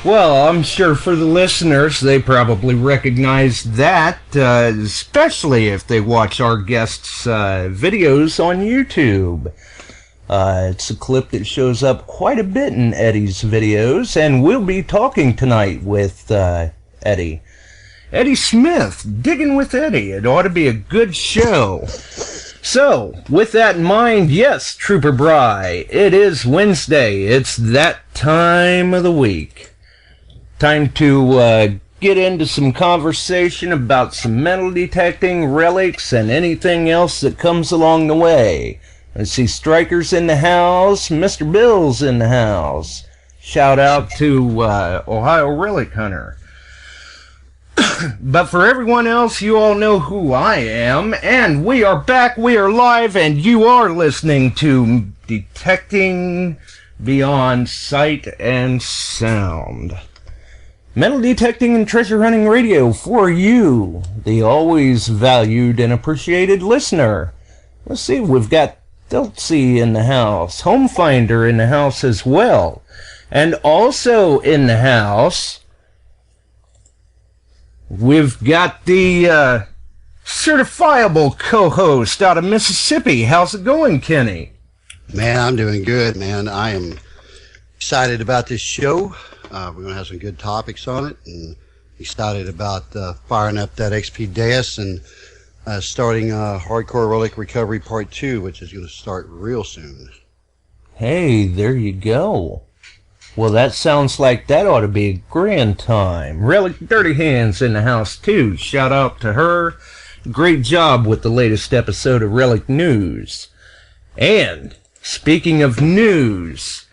Well, I'm sure for the listeners, they probably recognize that, especially if they watch our guests' videos on YouTube. It's a clip that shows up quite a bit in Eddie's videos, and we'll be talking tonight with Eddie. Eddie Smith, Digging with Eddie. It ought to be a good show. So, with that in mind, yes, Trooper Bry, it is Wednesday. It's that time of the week. Time to get into some conversation about some metal detecting, relics, and anything else that comes along the way. I see Striker's in the house, Mr. Bill's in the house. Shout out to Ohio Relic Hunter. But for everyone else, you all know who I am, and we are back, we are live, and you are listening to Detecting Beyond Sight and Sound. Metal detecting and treasure hunting radio for you, the always valued and appreciated listener. Let's see, we've got Deltsy in the house, Homefinder in the house as well, and also in the house, we've got the certifiable co-host out of Mississippi. How's it going, Kenny? Man, I'm doing good, man. I am excited about this show. We're going to have some good topics on it, and excited about firing up that XP Deus and starting Hardcore Relic Recovery Part 2, which is going to start real soon. Hey, there you go. Well, that sounds like that ought to be a grand time. Relic Dirty Hands in the house, too. Shout out to her. Great job with the latest episode of Relic News. And, speaking of news,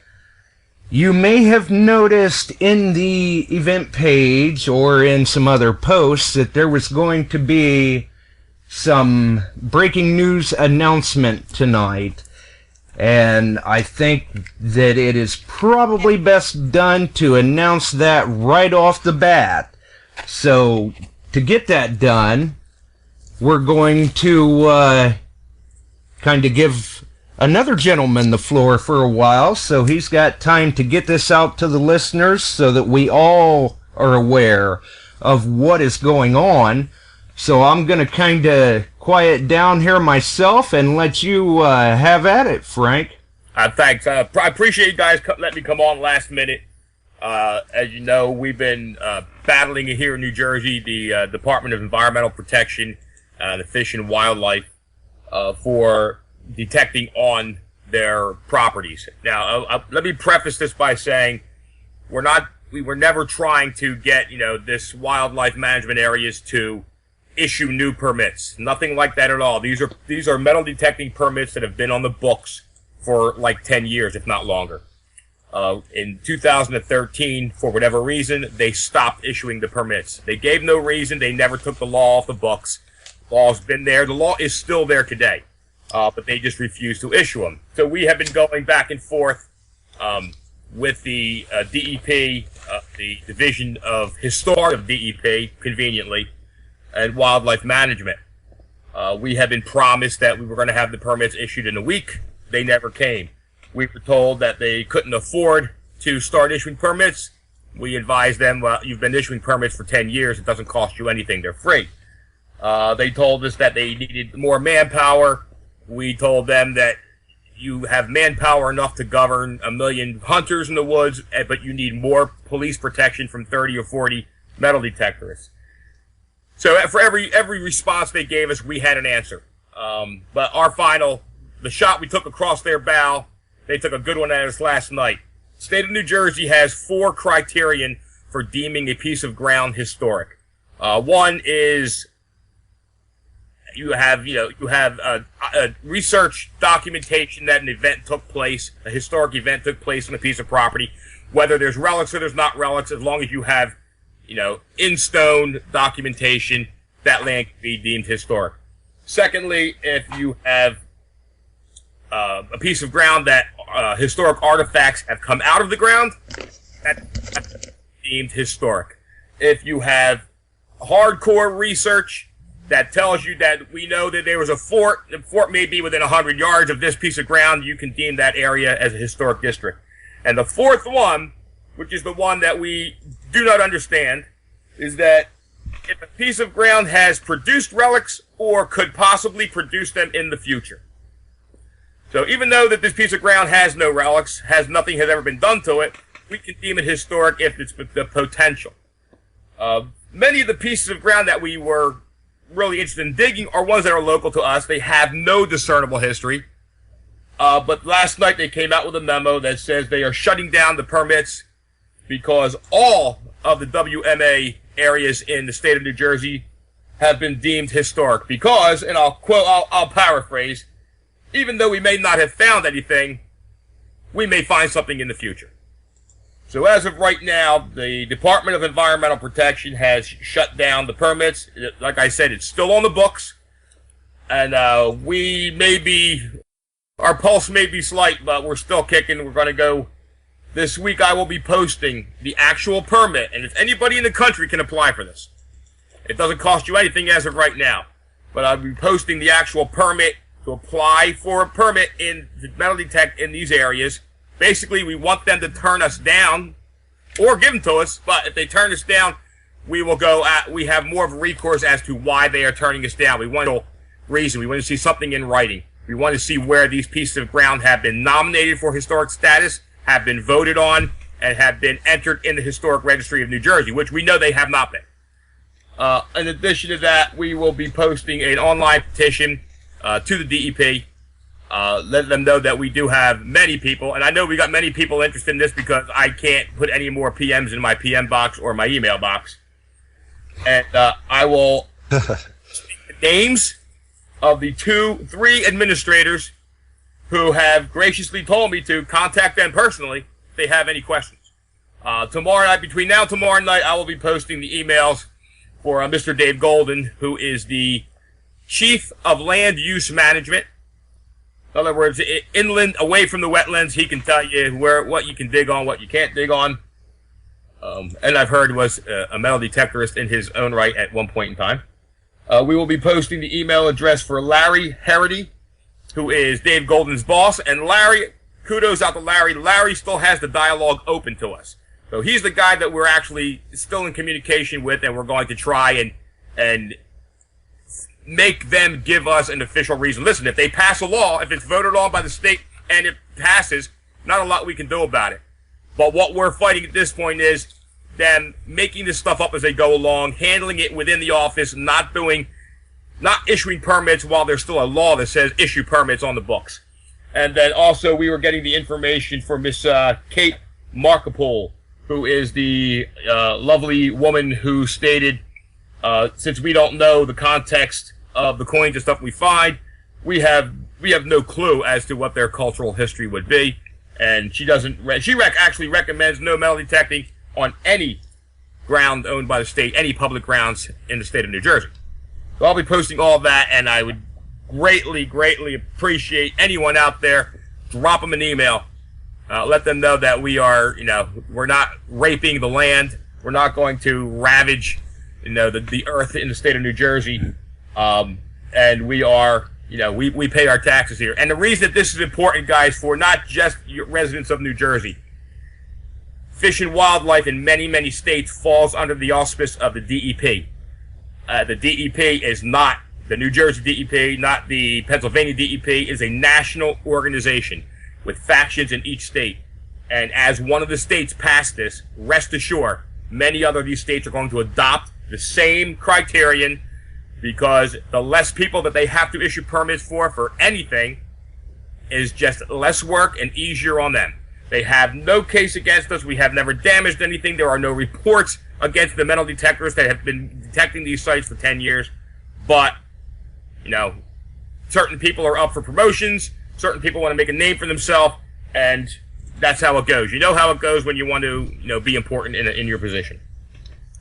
you may have noticed in the event page or in some other posts that there was going to be some breaking news announcement tonight. And I think that it is probably best done to announce that right off the bat. So, to get that done, we're going to kind of give another gentleman the floor for a while, so he's got time to get this out to the listeners so that we all are aware of what is going on. So I'm going to kind of quiet down here myself and let you have at it, Frank. Thanks. I appreciate you guys letting me come on last minute. As you know, we've been battling here in New Jersey, the Department of Environmental Protection, the Fish and Wildlife, for detecting on their properties. Now, let me preface this by saying we were never trying to get, this wildlife management areas to issue new permits. Nothing like that at all. These are metal detecting permits that have been on the books for like 10 years, if not longer. In 2013, for whatever reason, they stopped issuing the permits. They gave no reason. They never took the law off the books. The law's been there. The law is still there today. But they just refuse to issue them. So we have been going back and forth with the DEP, the Division of Historic of DEP, conveniently, and Wildlife Management. We have been promised that we were going to have the permits issued in a week. They never came. We were told that they couldn't afford to start issuing permits. We advised them, well, you've been issuing permits for 10 years. It doesn't cost you anything. They're free. They told us that they needed more manpower. We told them that you have manpower enough to govern 1 million hunters in the woods, but you need more police protection from 30 or 40 metal detectors. So for every response they gave us, we had an answer. But the shot we took across their bow, they took a good one at us last night. State of New Jersey has 4 criterion for deeming a piece of ground historic. One is you have research documentation that an event took place, a historic event took place on a piece of property. Whether there's relics or there's not relics, as long as you have, in stone documentation, that land can be deemed historic. Secondly, if you have a piece of ground that historic artifacts have come out of the ground, that's deemed historic. If you have hardcore research that tells you that we know that there was a fort, the fort may be within 100 yards of this piece of ground, you can deem that area as a historic district. And the fourth one, which is the one that we do not understand, is that if a piece of ground has produced relics or could possibly produce them in the future. So even though that this piece of ground has no relics, nothing has ever been done to it, we can deem it historic if it's the potential. Many of the pieces of ground that we were really interested in digging are ones that are local to us. They have no discernible history. But last night they came out with a memo that says they are shutting down the permits because all of the WMA areas in the state of New Jersey have been deemed historic because, and I'll paraphrase, even though we may not have found anything, we may find something in the future. So as of right now, the Department of Environmental Protection has shut down the permits. Like I said, it's still on the books, and our pulse may be slight, but we're still kicking. We're going to go. This week I will be posting the actual permit, and if anybody in the country can apply for this, it doesn't cost you anything as of right now, but I'll be posting the actual permit to apply for a permit in the metal detect in these areas. Basically, we want them to turn us down or give them to us, but if they turn us down, we have more of a recourse as to why they are turning us down. We want a reason. We want to see something in writing. We want to see where these pieces of ground have been nominated for historic status, have been voted on, and have been entered in the Historic Registry of New Jersey, which we know they have not been. In addition to that, we will be posting an online petition to the DEP. Let them know that we do have many people, and I know we got many people interested in this because I can't put any more PMs in my PM box or my email box. And I will speak the names of the 3 administrators who have graciously told me to contact them personally if they have any questions. Tomorrow night, between now and tomorrow night, I will be posting the emails for Mr. Dave Golden, who is the Chief of Land Use Management. In other words, inland, away from the wetlands, he can tell you what you can dig on, what you can't dig on. And I've heard was a metal detectorist in his own right at one point in time. We will be posting the email address for Larry Herity, who is Dave Golden's boss. And Larry, kudos out to Larry. Larry still has the dialogue open to us. So he's the guy that we're actually still in communication with, and we're going to try and make them give us an official reason. Listen, if they pass a law, if it's voted on by the state and it passes, not a lot we can do about it. But what we're fighting at this point is them making this stuff up as they go along, handling it within the office, not issuing permits while there's still a law that says issue permits on the books. And then also we were getting the information for Miss Kate Markopol, who is the lovely woman who stated, since we don't know the context of the coins and stuff we find, we have no clue as to what their cultural history would be. And she actually recommends no metal detecting on any ground owned by the state, any public grounds in the state of New Jersey. So I'll be posting all of that, and I would greatly, greatly appreciate anyone out there. Drop them an email. Let them know that we are, we're not raping the land. We're not going to ravage, the earth in the state of New Jersey. And we are, we pay our taxes here. And the reason that this is important, guys, for not just residents of New Jersey. Fish and wildlife in many, many states falls under the auspice of the DEP. The DEP is not the New Jersey DEP, not the Pennsylvania DEP. It is a national organization with factions in each state. And as one of the states passed this, rest assured, many other of these states are going to adopt the same criterion, because the less people that they have to issue permits for anything is just less work and easier on them. They have no case against us. We have never damaged anything. There are no reports against the metal detectors that have been detecting these sites for 10 years. But, certain people are up for promotions. Certain people want to make a name for themselves. And that's how it goes. You know how it goes when you want to, be important in your position.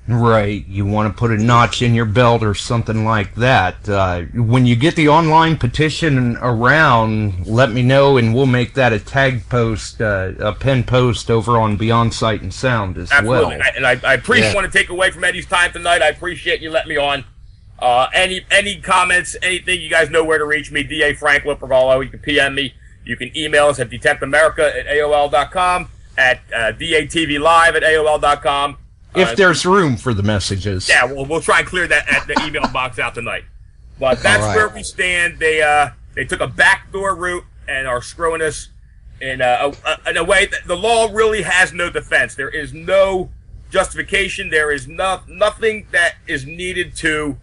Right, you want to put a notch in your belt or something like that. When you get the online petition around, let me know, and we'll make that a tag post, a pinned post over on Beyond Sight and Sound as Absolutely. well. And I appreciate want to take away from Eddie's time tonight. I appreciate you letting me on. Any comments, anything, you guys know where to reach me. D.A. Frank Lipergolo. You can PM me. You can email us at detectamerica@aol.com. at datvlive@aol.com. If there's room for the messages. Yeah, we'll try and clear that at the email box out tonight. But that's where we stand. They took a backdoor route and are screwing us in a way that the law really has no defense. There is no justification. There is nothing that is needed to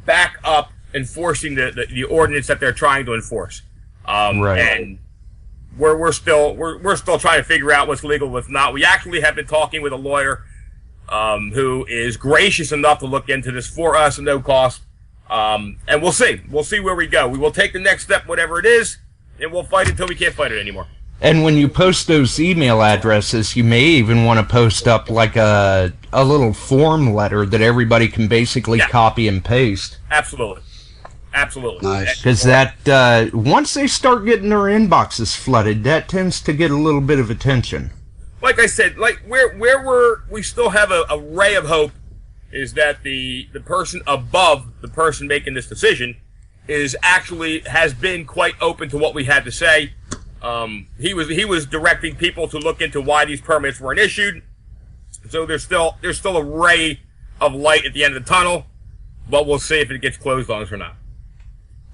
back up enforcing the ordinance that they're trying to enforce. Right. And we're still trying to figure out what's legal, what's not. We actually have been talking with a lawyer who is gracious enough to look into this for us at no cost. And we'll see where we go. We will take the next step, whatever it is, and we'll fight until we can't fight it anymore. And when you post those email addresses, you may even want to post up like a little form letter that everybody can basically copy and paste. Absolutely. Nice. Because that, once they start getting their inboxes flooded, that tends to get a little bit of attention. Like I said, like where we still have a ray of hope is that the person above the person making this decision has been quite open to what we had to say. He was directing people to look into why these permits weren't issued. So there's still a ray of light at the end of the tunnel, but we'll see if it gets closed on us or not.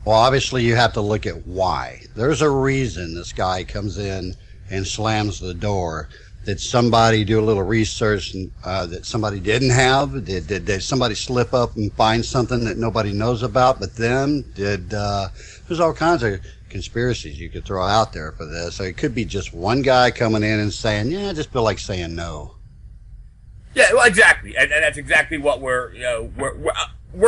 Well, obviously you have to look at why. There's a reason this guy comes in and slams the door. Did somebody do a little research that somebody didn't have? Did somebody slip up and find something that nobody knows about but them? There's all kinds of conspiracies you could throw out there for this. So it could be just one guy coming in and saying, yeah, I just feel like saying no. Yeah, well, exactly. And that's exactly what we're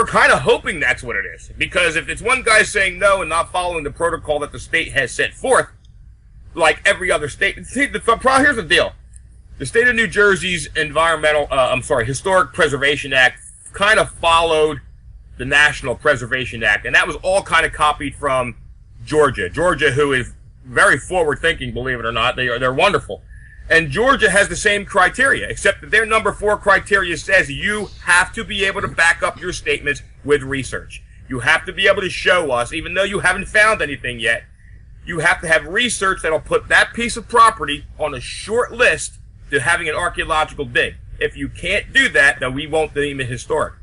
kind of hoping that's what it is. Because if it's one guy saying no and not following the protocol that the state has set forth, like every other state, see, here's the deal. The state of New Jersey's Historic Preservation Act kind of followed the National Preservation Act, and that was all kind of copied from Georgia. Georgia, who is very forward-thinking, believe it or not, they're wonderful. And Georgia has the same criteria, except that their number 4 criteria says you have to be able to back up your statements with research. You have to be able to show us, even though you haven't found anything yet, you have to have research that'll put that piece of property on a short list to having an archaeological dig. If you can't do that, then we won't deem it historic.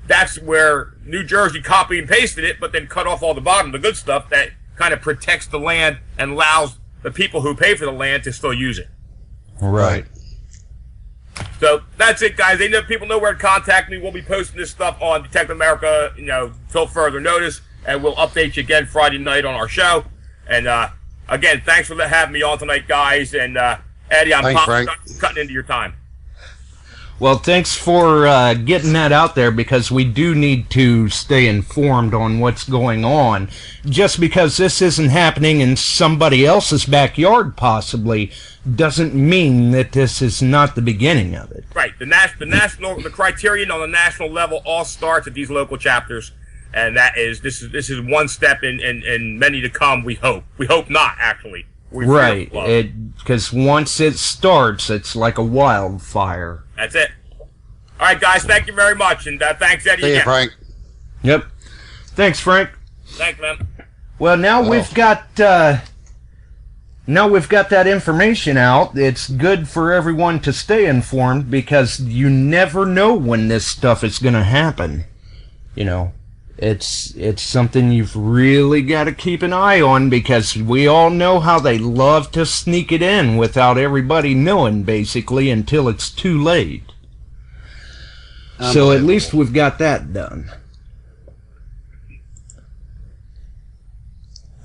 That's where New Jersey copied and pasted it, but then cut off all the bottom, the good stuff that kind of protects the land and allows the people who pay for the land to still use it. Right. So that's it, guys. People know where to contact me. We'll be posting this stuff on Detect America, till further notice, and we'll update you again Friday night on our show. And again, thanks for having me on tonight, guys. And Eddie, I'm cutting into your time. Well, thanks for getting that out there, because we do need to stay informed on what's going on. Just because this isn't happening in somebody else's backyard, possibly, doesn't mean that this is not the beginning of it. Right. The criterion on the national level all starts at these local chapters, and this is one step in many to come. We hope. We hope not, actually. Right. Because once it starts, it's like a wildfire. That's it. All right, guys. Thank you very much, and thanks, Eddie. See you, Frank. Yep. Thanks, Frank. Thanks, man. Well, now we've got that information out. It's good for everyone to stay informed, because you never know when this stuff is going to happen. It's something you've really got to keep an eye on, because we all know how they love to sneak it in without everybody knowing, basically, until it's too late. So at least we've got that done.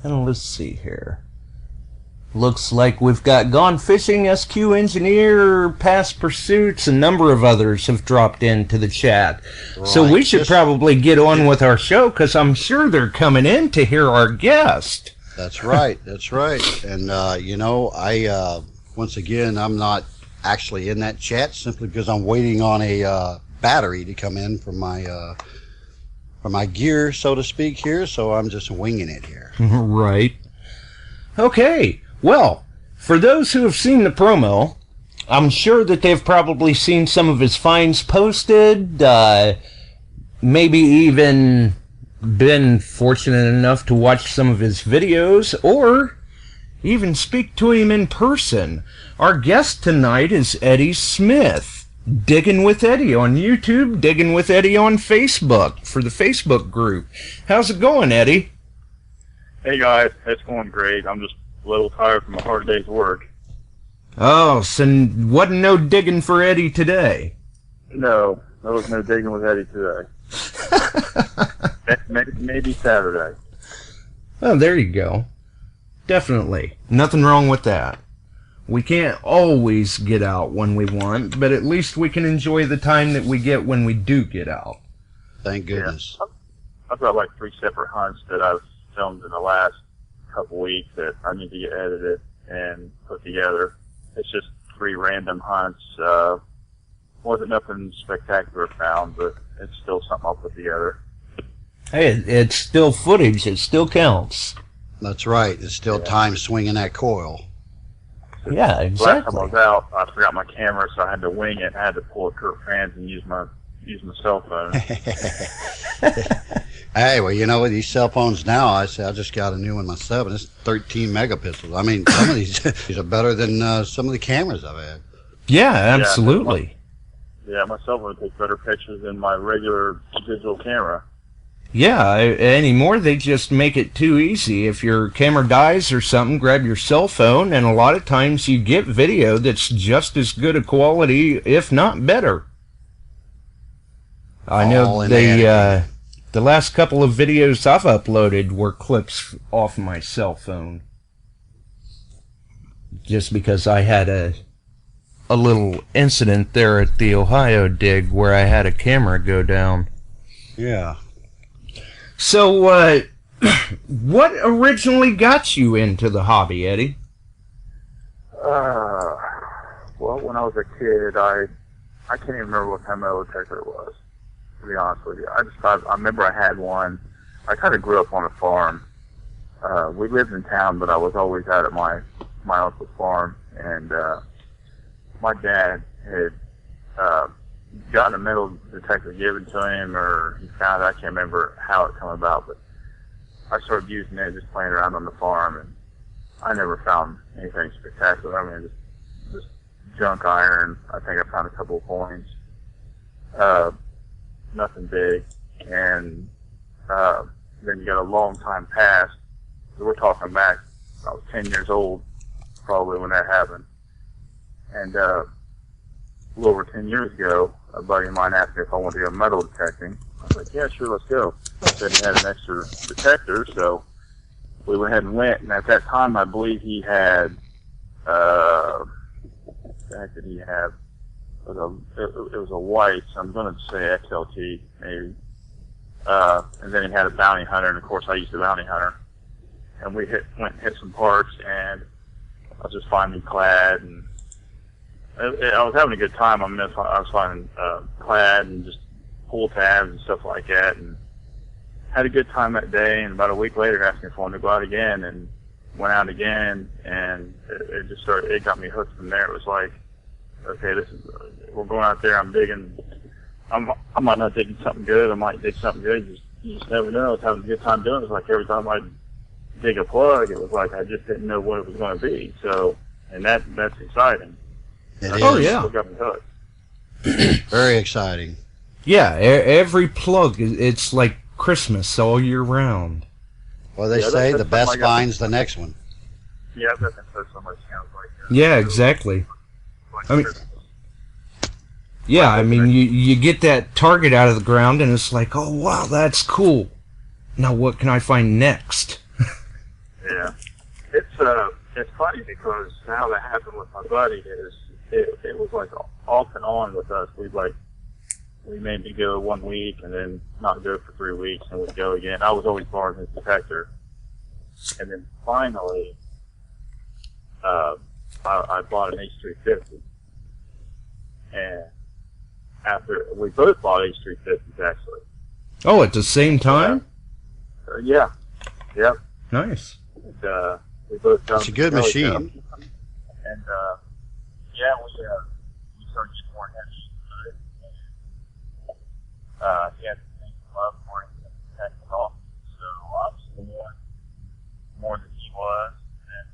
And let's see here. Looks like we've got Gone Fishing, SQ Engineer, Past Pursuits, a number of others have dropped into the chat. Right. So we should probably get on with our show, because I'm sure they're coming in to hear our guest. That's right. That's right. And, once again, I'm not actually in that chat simply because I'm waiting on a battery to come in for my gear, so to speak, here. So I'm just winging it here. Right. Okay. Well, for those who have seen the promo, I'm sure that they've probably seen some of his finds posted, maybe even been fortunate enough to watch some of his videos, or even speak to him in person. Our guest tonight is Eddie Smith. Diggin with Eddie on YouTube, Diggin with Eddie on Facebook for the Facebook group. How's it going, Eddie? Hey guys, it's going great. I'm just a little tired from a hard day's work. Oh, so wasn't no digging for Eddie today? No, there was no digging with Eddie today. Maybe Saturday. Oh, there you go. Definitely. Nothing wrong with that. We can't always get out when we want, but at least we can enjoy the time that we get when we do get out. Thank goodness. Yeah. I've got like 3 separate hunts that I've filmed in the last couple weeks that I need to get edited and put together. It's just 3 random hunts. Wasn't nothing spectacular found, but it's still something I'll put together. Hey, it's still footage. It still counts. That's right. It's still time swinging that coil. Yeah, exactly. Last time I was out, I forgot my camera, so I had to wing it. I had to pull a Kurt Franz and use my cell phone. Hey, well, you know, with these cell phones now, I just got a new one myself, and it's 13 megapixels. I mean, some of these are better than some of the cameras I've had. Yeah, absolutely. Yeah, my cell phone takes better pictures than my regular digital camera. Yeah, anymore they just make it too easy. If your camera dies or something, grab your cell phone, and a lot of times you get video that's just as good a quality, if not better. I know the last couple of videos I've uploaded were clips off my cell phone. Just because I had a little incident there at the Ohio dig where I had a camera go down. Yeah. So, what originally got you into the hobby, Eddie? Well, when I was a kid, I can't even remember what kind of metal detector it was, to be honest with you. I remember I had one. I kind of grew up on a farm. We lived in town, but I was always out at my uncle's farm, and my dad had gotten a metal detector given to him, or he found it. I can't remember how it came about, but I started using it, just playing around on the farm, and I never found anything spectacular. I mean, just junk iron. I think I found a couple of coins. Nothing big. And then you got a long time past. We're talking back, I was 10 years old, probably, when that happened. And a little over 10 years ago, a buddy of mine asked me if I wanted to go metal detecting. I was like, yeah, sure, let's go. He said he had an extra detector, so we went ahead and went. And at that time, I believe he had, what the heck did he have? It was a white, so I'm going to say XLT, maybe. And then he had a bounty hunter, and of course I used the bounty hunter. And we went and hit some parks, and I was just finding clad, and I was having a good time. I mean, I was finding clad and just pull tabs and stuff like that, and had a good time that day. And about a week later, asked me if I wanted to go out again, and went out again, and it just started. It got me hooked from there. It was like, okay, we're going out there. I'm digging. I might not dig something good. I might dig something good. You just never know. I was having a good time doing it. It was like every time I dig a plug, it was like I just didn't know what it was going to be. So, and that's exciting. Oh, yeah. Got me hooked. Very exciting. Yeah, every plug, it's like Christmas all year round. Well, they say the best finds the next one. Yeah, that's so much sounds like that. Yeah, exactly. I mean, yeah, I mean, you get that target out of the ground, and it's like, oh, wow, that's cool. Now what can I find next? Yeah. It's funny because how that happened with my buddy is it was like off and on with us. We maybe go 1 week and then not go for 3 weeks, and we'd go again. I was always borrowing his detector. And then finally, I bought an H350. And after, we both bought H350s actually. Oh, at the same time? Yeah. Yep. Nice. And, we both It's a good machine. And yeah, we started getting more heavy. He had to think love more than technical, so I was more than he was. And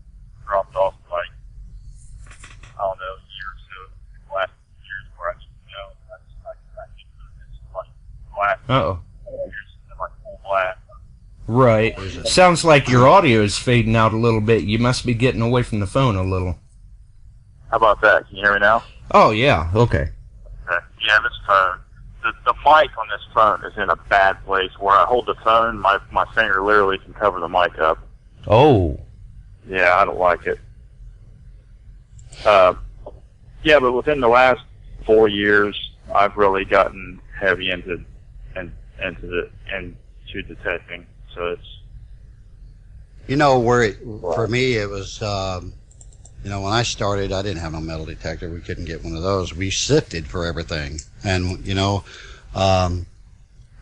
Uh-oh. Like full blast. Right. Sounds like your audio is fading out a little bit. You must be getting away from the phone a little. How about that? Can you hear me now? Oh, yeah. Okay. Okay. Yeah, this phone. The mic on this phone is in a bad place. Where I hold the phone, my finger literally can cover the mic up. Oh. Yeah, I don't like it. Yeah, but within the last 4 years, I've really gotten heavy into detecting. So it's, You know, for me, it was, you know, when I started, I didn't have no metal detector. We couldn't get one of those. We sifted for everything. And, you know, and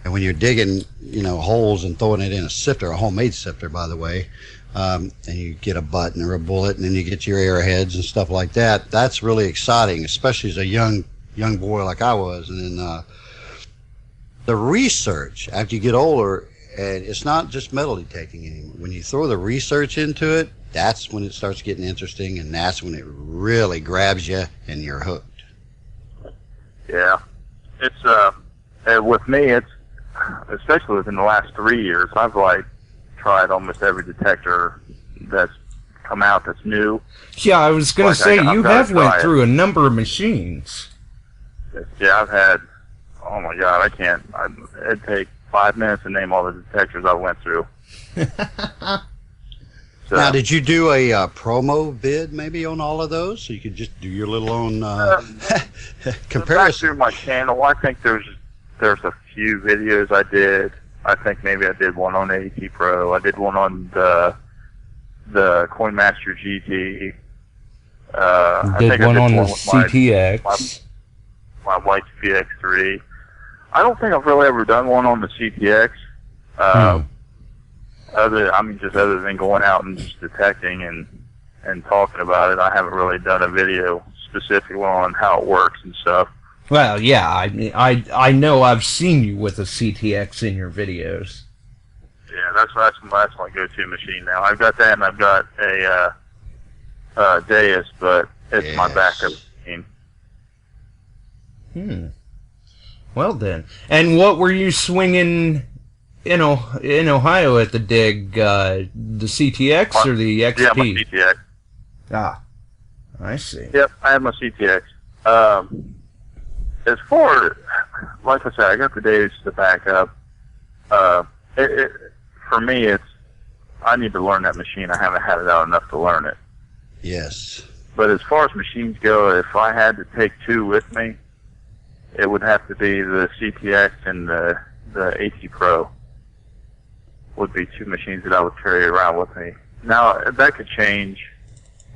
when you're digging, you know, holes and throwing it in a sifter, a homemade sifter, by the way, and you get a button or a bullet, and then you get your arrowheads and stuff like that, that's really exciting, especially as a young boy like I was. And then the research, after you get older, and it's not just metal detecting anymore. When you throw the research into it, that's when it starts getting interesting, and that's when it really grabs you and you're hooked. yeah. It's, with me, it's, especially within the last 3 years, I've like tried almost every detector that's come out that's new. Yeah, I was going to say, you have went through a number of machines. Yeah, I've had, oh my God, it'd take 5 minutes to name all the detectors I went through. So, Now, did you do a promo vid maybe on all of those, so you could just do your little own back comparison? through my channel, I think there's a few videos I did. I think maybe I did one on AT Pro. I did one on the Coinmaster GT. I Did think I one did on the with CTX. my white PX3. I don't think I've really ever done one on the CTX. Other than going out and just detecting and talking about it, I haven't really done a video specifically on how it works and stuff. Well, yeah, I know I've seen you with a CTX in your videos. Yeah, that's my go-to machine now. I've got that, and I've got a Deus, but it's my backup machine. Well then, and what were you swinging in Ohio at the dig? The CTX or the XP? Yeah, my CTX. Ah, I see. Yep, I have my CTX. As far, like I said, I got the Deus to back up. For me, I need to learn that machine. I haven't had it out enough to learn it. Yes. But as far as machines go, if I had to take two with me, it would have to be the CTX and the AT Pro would be two machines that I would carry around with me. Now, that could change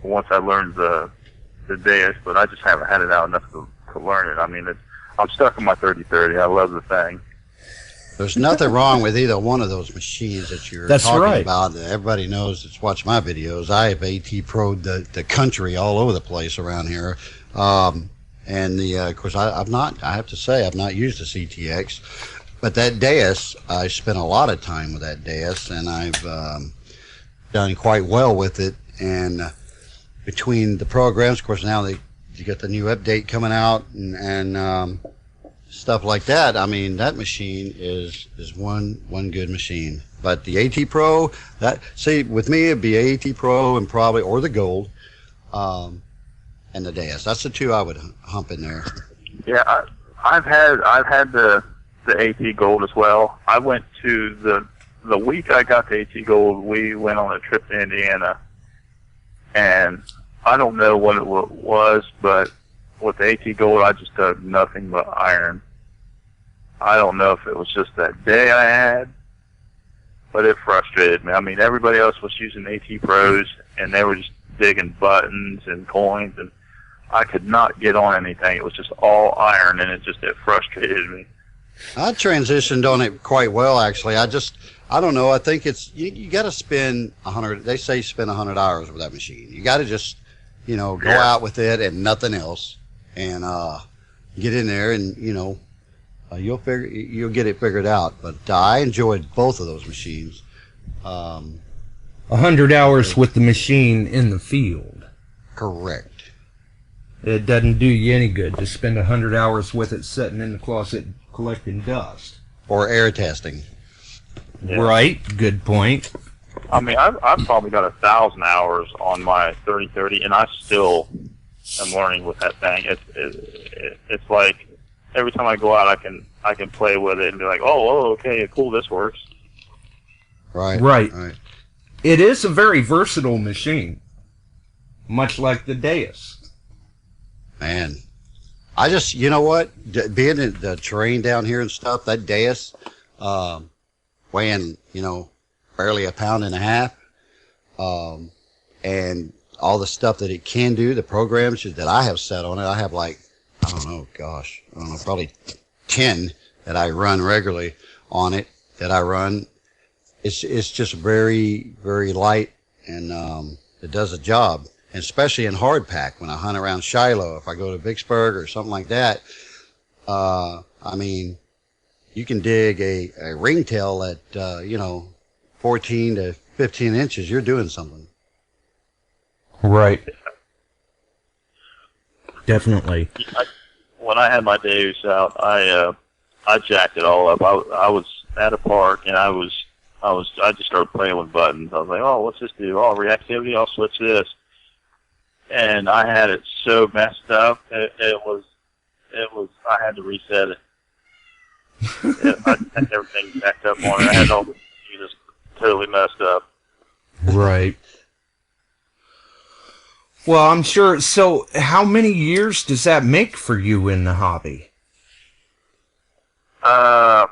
once I learn the Deus, but I just haven't had it out enough to learn it. I mean, I'm stuck in my 3030. I love the thing. There's nothing wrong with either one of those machines that you're talking about. Everybody knows that's watched my videos. I have AT Pro'd the country all over the place around here. And of course, I have to say, I've not used a CTX. But that Deus, I spent a lot of time with that Deus, and I've done quite well with it. And between the programs, of course, now you got the new update coming out and stuff like that. I mean, that machine is one good machine. But the AT Pro, with me it'd be AT Pro and probably or the Gold, and the Deus. That's the two I would hump in there. Yeah, I've had the AT Gold as well. I went to the week I got the AT Gold. We went on a trip to Indiana, and I don't know what it was, but with the AT Gold, I just dug nothing but iron. I don't know if it was just that day I had, but it frustrated me. I mean, everybody else was using AT Pros, and they were just digging buttons and coins, and I could not get on anything. It was just all iron, and it frustrated me. I transitioned on it quite well, actually. I don't know. I think it's you got to spend 100. They say spend 100 hours with that machine. You got to just go out with it and nothing else, and get in there, and you'll get it figured out. But I enjoyed both of those machines. 100 hours with the machine in the field. Correct. It doesn't do you any good to spend 100 hours with it sitting in the closet collecting dust. or air testing. Yeah. Right. Good point. I mean, I've probably got 1,000 hours on my 3030, and I still am learning with that thing. It's like every time I go out, I can play with it and be like, oh, okay, cool, this works. Right. It is a very versatile machine, much like the Deus. Man, I just, you know what, being in the terrain down here and stuff, that Deus, weighing, barely 1.5 pounds, and all the stuff that it can do, the programs that I have set on it, I have like, probably 10 that I run regularly on it, that I run. It's just very, very light, and it does a job. And especially in hard pack, when I hunt around Shiloh, if I go to Vicksburg or something like that, I mean, you can dig a ringtail at 14 to 15 inches. You're doing something. Right. Definitely. When I had my days out, I jacked it all up. I was at a park, and I just started playing with buttons. I was like, oh, what's this do? Oh, reactivity. I'll switch this. And I had it so messed up. It was. I had to reset it. I had everything jacked up on it. I had all the just totally messed up. Right. Well, I'm sure. So, how many years does that make for you in the hobby? I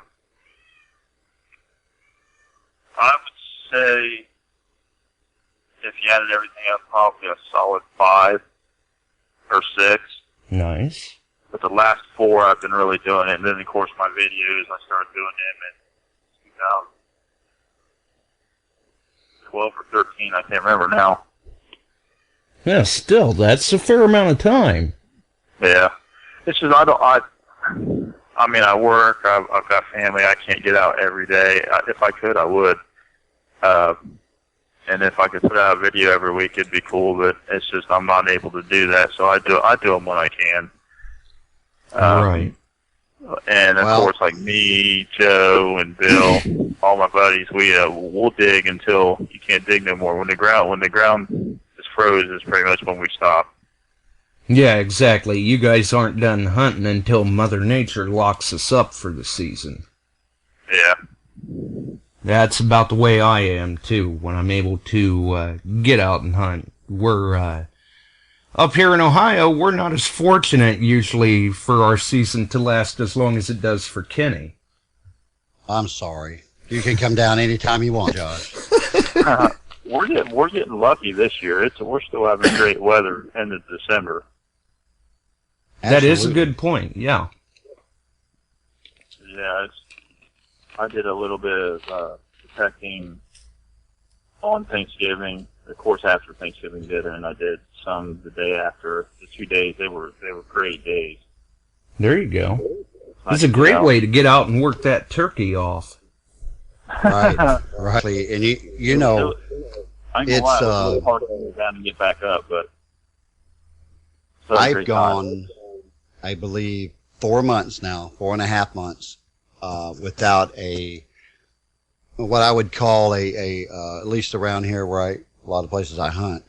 would say, if you added everything up, probably a solid 5 or 6. Nice. But the last 4, I've been really doing it. And then, of course, my videos, I started doing them in 2012 or 13. I can't remember now. Yeah, still, that's a fair amount of time. Yeah. It's just, I mean, I work, I've got family, I can't get out every day. If I could, I would. And if I could put out a video every week, it'd be cool, but it's just, I'm not able to do that, so I do them when I can. Right. And of course, like me, Joe, and Bill, all my buddies, we'll dig until you can't dig no more. When the ground is froze, is pretty much when we stop. Yeah, exactly. You guys aren't done hunting until Mother Nature locks us up for the season. Yeah. That's about the way I am, too, when I'm able to get out and hunt. We're, up here in Ohio, we're not as fortunate, usually, for our season to last as long as it does for Kenny. I'm sorry. You can come down anytime you want, Josh. We're getting lucky this year. We're still having great weather end of December. That is a good point, yeah. Yeah, I did a little bit of detecting on Thanksgiving, of course after Thanksgiving dinner, and I did some the day after. The 2 days, they were great days. There you go. It's a great way to get out and work that turkey off. Right. And you know, it's really hard to go down and get back up, but I've gone, I believe, 4 months now, 4.5 months, without what I would call at least around here where a lot of places I hunt.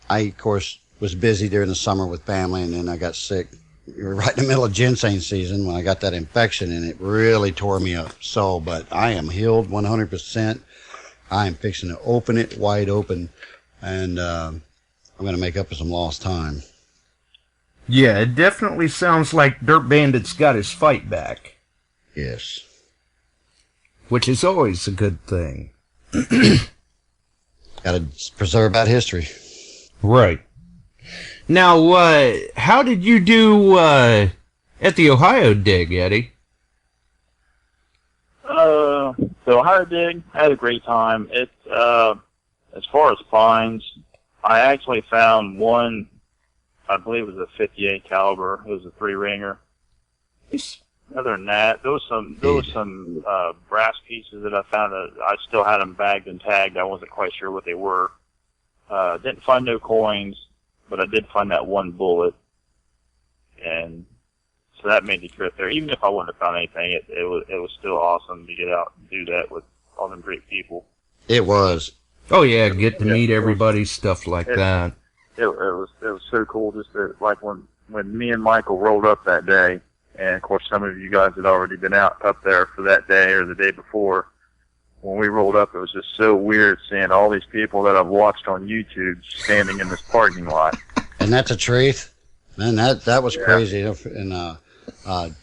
I, of course, was busy during the summer with family, and then I got sick. We were right in the middle of ginseng season when I got that infection, and it really tore me up. So, but I am healed 100%. I am fixing to open it wide open, and I'm going to make up for some lost time. Yeah, it definitely sounds like Dirt Bandit's got his fight back. Yes. Which is always a good thing. Got to preserve that history. Right. Now, how did you do at the Ohio dig, Eddie? The Ohio dig, I had a great time. It as far as finds, I actually found one. I believe it was a 58 caliber. It was a 3-ringer. Other than that, there was some brass pieces that I found that I still had them bagged and tagged. I wasn't quite sure what they were. Didn't find no coins, but I did find that one bullet. And So that made the trip there. Even if I wouldn't have found anything, it was still awesome to get out and do that with all them great people. It was. Oh yeah, get to meet everybody, stuff like that. It was so cool just to, like when me and Michael rolled up that day, and of course some of you guys had already been out up there for that day or the day before. When we rolled up, it was just so weird seeing all these people that I've watched on YouTube standing in this parking lot. And that's the truth. Man, that was crazy. And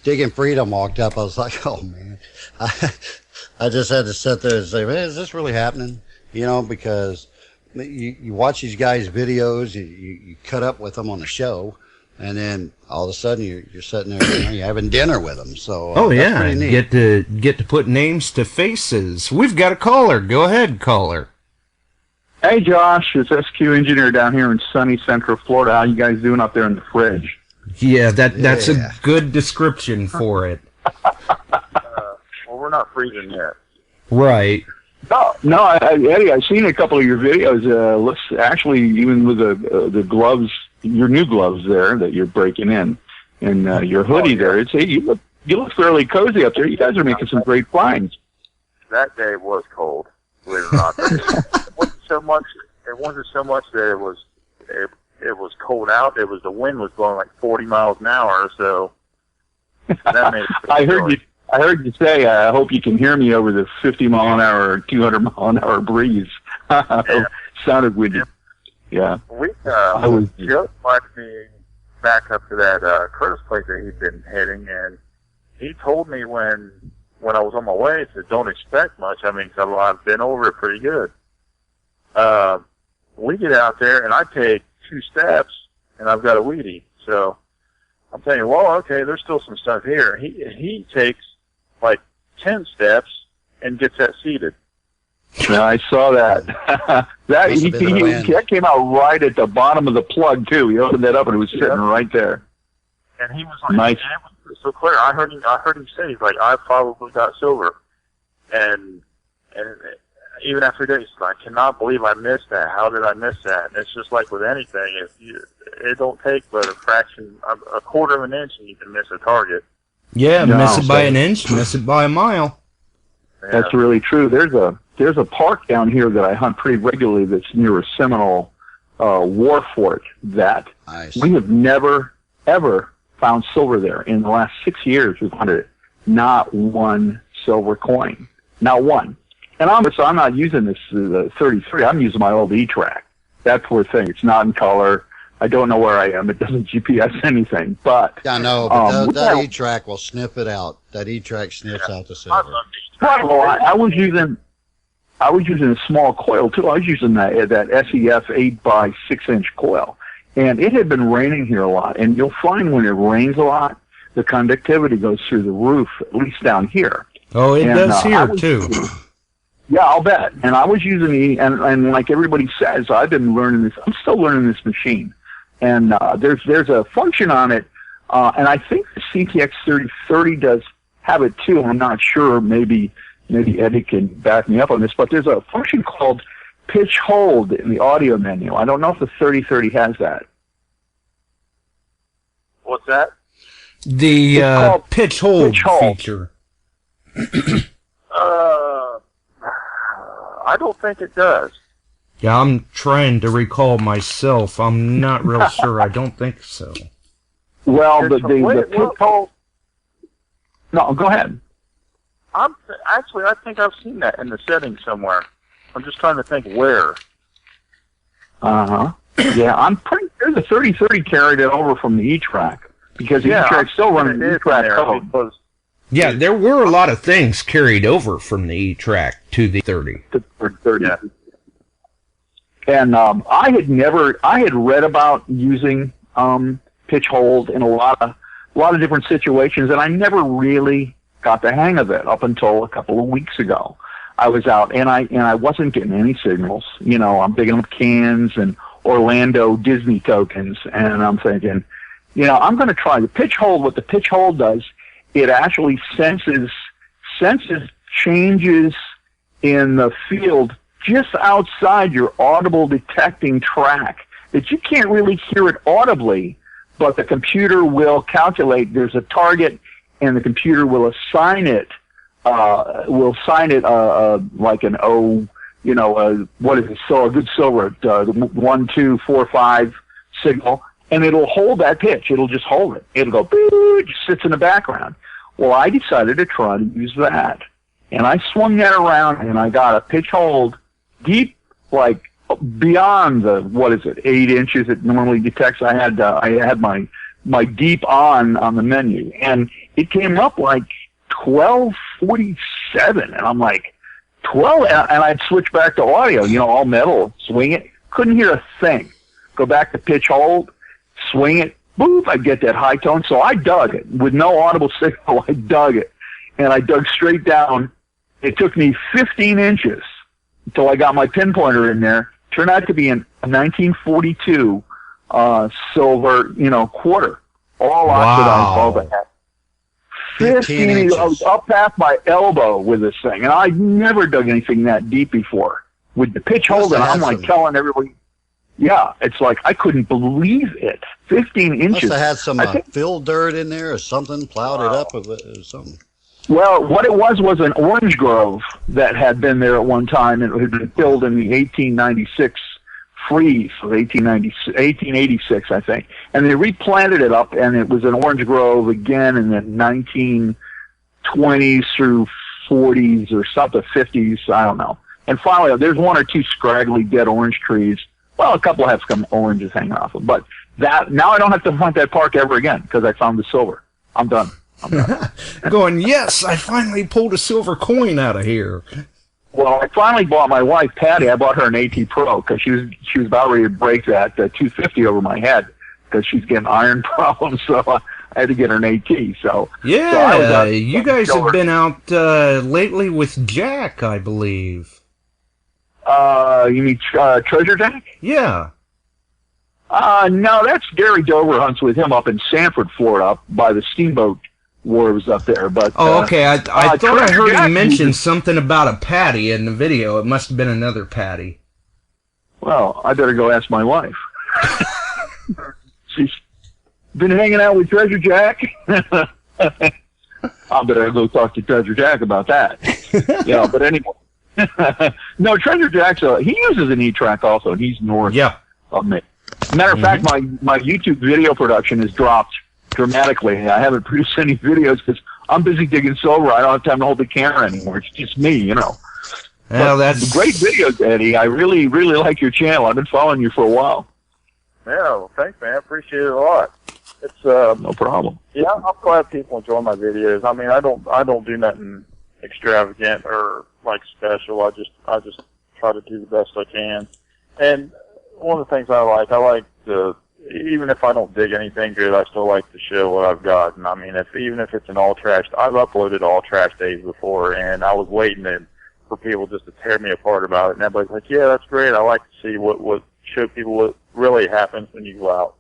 Diggin Freedom walked up. I was like, oh man. I just had to sit there and say, man, is this really happening? You know, because you watch these guys' videos, you cut up with them on the show, and then all of a sudden you're sitting there, you're having dinner with them. So oh that's yeah, pretty neat. get to put names to faces. We've got a caller. Go ahead, caller. Hey Josh, it's SQ Engineer down here in sunny Central Florida. How you guys doing up there in the fridge? Yeah, that's a good description for it. Well, we're not freezing yet. Right. No, Eddie, I've seen a couple of your videos. Looks actually, even with the gloves, your new gloves there that you're breaking in, and your hoodie there. You look fairly cozy up there. You guys are making some great finds. That day was cold, believe it or not. It wasn't so much. It wasn't so much that it was cold out. It was the wind was blowing like 40 miles an hour. So that made it I heard you say, I hope you can hear me over the 50 mile an hour or 200 mile an hour breeze. Sounded windy. Yeah. We just watched me back up to that Curtis place that he'd been hitting, and he told me when I was on my way, to don't expect much. I mean, cause I've been over it pretty good. We get out there, and I take 2 steps, and I've got a weedy. So I'm thinking, well, okay, there's still some stuff here. He takes like 10 steps and gets that seated. Yeah, I saw that. That came out right at the bottom of the plug too. He opened that up and it was sitting right there. And he was like, nice. It was so clear. I heard him say, he's like, I probably got silver. And even after that, he's like, I cannot believe I missed that. How did I miss that? And it's just like with anything, it don't take but a quarter of an inch, and you can miss a target. Yeah, miss it by an inch, miss it by a mile. Yeah. That's really true. There's a park down here that I hunt pretty regularly that's near a Seminole war fort that we have never, ever found silver there. In the last 6 years we've hunted it. Not one silver coin. Not one. And I'm not using this 33. I'm using my old E-Track. That poor thing. It's not in color. I don't know where I am. It doesn't GPS anything. But I know, but that E-Track will sniff it out. That E-Track sniffs out the silver. Well, I was using a small coil too. I was using that SEF 8x6-inch coil, and it had been raining here a lot. And you'll find when it rains a lot, the conductivity goes through the roof, at least down here. Oh, it does here too. Yeah, I'll bet. And I was using and like everybody says, I've been learning this. I'm still learning this machine. And there's a function on it, and I think the CTX 3030 does have it too. I'm not sure. Maybe Eddie can back me up on this, but there's a function called pitch hold in the audio menu. I don't know if the 3030 has that. What's that? The pitch hold feature. I don't think it does. Yeah, I'm trying to recall myself. I'm not real sure. I don't think so. Well, the pitch hold. No, go ahead. I think I've seen that in the settings somewhere. I'm just trying to think where. Yeah, I'm pretty sure the 3030 carried it over from the E-Track because the E-Track still running the E-Track code. Yeah, there were a lot of things carried over from the E-Track to the 30. To 30. Yeah. And I had read about using pitch hold in a lot of different situations, and I never really got the hang of it up until a couple of weeks ago. I was out and I wasn't getting any signals. You know, I'm picking up cans and Orlando Disney tokens, and I'm thinking, you know, I'm going to try the pitch hold. What the pitch hold does, it actually senses changes in the field just outside your audible detecting track that you can't really hear it audibly, but the computer will calculate. There's a target, and the computer will assign it. Like an O, what is it? So a good silver, 1, 2, 4, 5 signal, and it'll hold that pitch. It'll just hold it. It'll go, boo, it just sits in the background. Well, I decided to try to use that, and I swung that around, and I got a pitch hold deep, like beyond the 8 inches it normally detects. I had my deep on the menu, and it came up like 1247, and I'm like 12, and I'd switch back to audio, all metal, swing it, couldn't hear a thing. Go back to pitch hold, swing it, boop, I'd get that high tone. So I dug it with no audible signal. I dug it, and I dug straight down. It took me 15 inches until I got my pinpointer in there. Turned out to be a 1942 silver, quarter, all oxidized, all that. 15 inches. I was up past my elbow with this thing, and I'd never dug anything that deep before. With the pitch hold, and I'm like telling everybody, yeah, it's like I couldn't believe it. 15 inches. Must have had some fill dirt in there or something, plowed it up or something. Well, what it was an orange grove that had been there at one time, and it had been filled in the 1896 freeze of 1886, I think. And they replanted it up, and it was an orange grove again in the 1920s through 40s or something, 50s, I don't know. And finally, there's 1 or 2 scraggly dead orange trees. Well, a couple have some oranges hanging off them. But now I don't have to hunt that park ever again because I found the silver. I'm done. Going, yes, I finally pulled a silver coin out of here. Well, I finally bought my wife, Patty. I bought her an AT Pro because she was about ready to break that 250 over my head because she's getting iron problems. So I had to get her an AT. So yeah, you guys have been out lately with Jack, I believe. You mean Treasure Jack? Yeah. No, that's Gary Dover hunts with him up in Sanford, Florida, up by the steamboat wharves up there. But okay. I thought I heard him mention something about a patty in the video. It must have been another patty. Well, I better go ask my wife. She's been hanging out with Treasure Jack. I better go talk to Treasure Jack about that. Yeah, but anyway. No, Treasure Jack's he uses an E-track also. He's north of me. Matter of fact, my YouTube video production has dropped dramatically. I haven't produced any videos because I'm busy digging silver. I don't have time to hold the camera anymore. It's just me, Well, that's great videos, Eddie. I really, really like your channel. I've been following you for a while. Yeah, well, thanks, man. I appreciate it a lot. It's no problem. Yeah, I'm glad people enjoy my videos. I mean, I don't do nothing extravagant or like special. I just try to do the best I can. And one of the things I like to, even if I don't dig anything good, I still like to show what I've got. And I mean, even if it's an all trash, I've uploaded all trash days before, and I was waiting for people just to tear me apart about it. And everybody's like, "Yeah, that's great. I like to see what show people what really happens when you go out."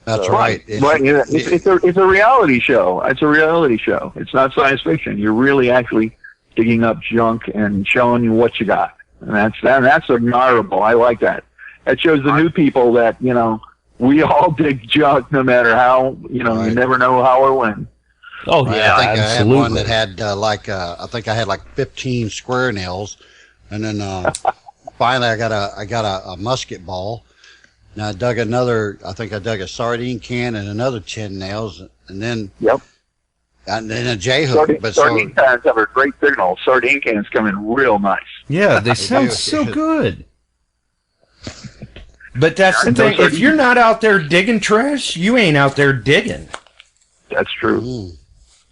That's right. It's a reality show. It's a reality show. It's not science fiction. You're really actually digging up junk and showing you what you got, and that's admirable. I like that. That shows the new people that we all dig junk, no matter how you never know how or when. Oh yeah, I think absolutely. I had one that had I think I had like 15 square nails, and then finally I got a musket ball. Now I dug a sardine can and another 10 nails, and then and then a J hook. Sardine cans have a great signal. Sardine cans come in real nice. Yeah, they sound so good. But that's the thing. If you're not out there digging trash, you ain't out there digging. That's true.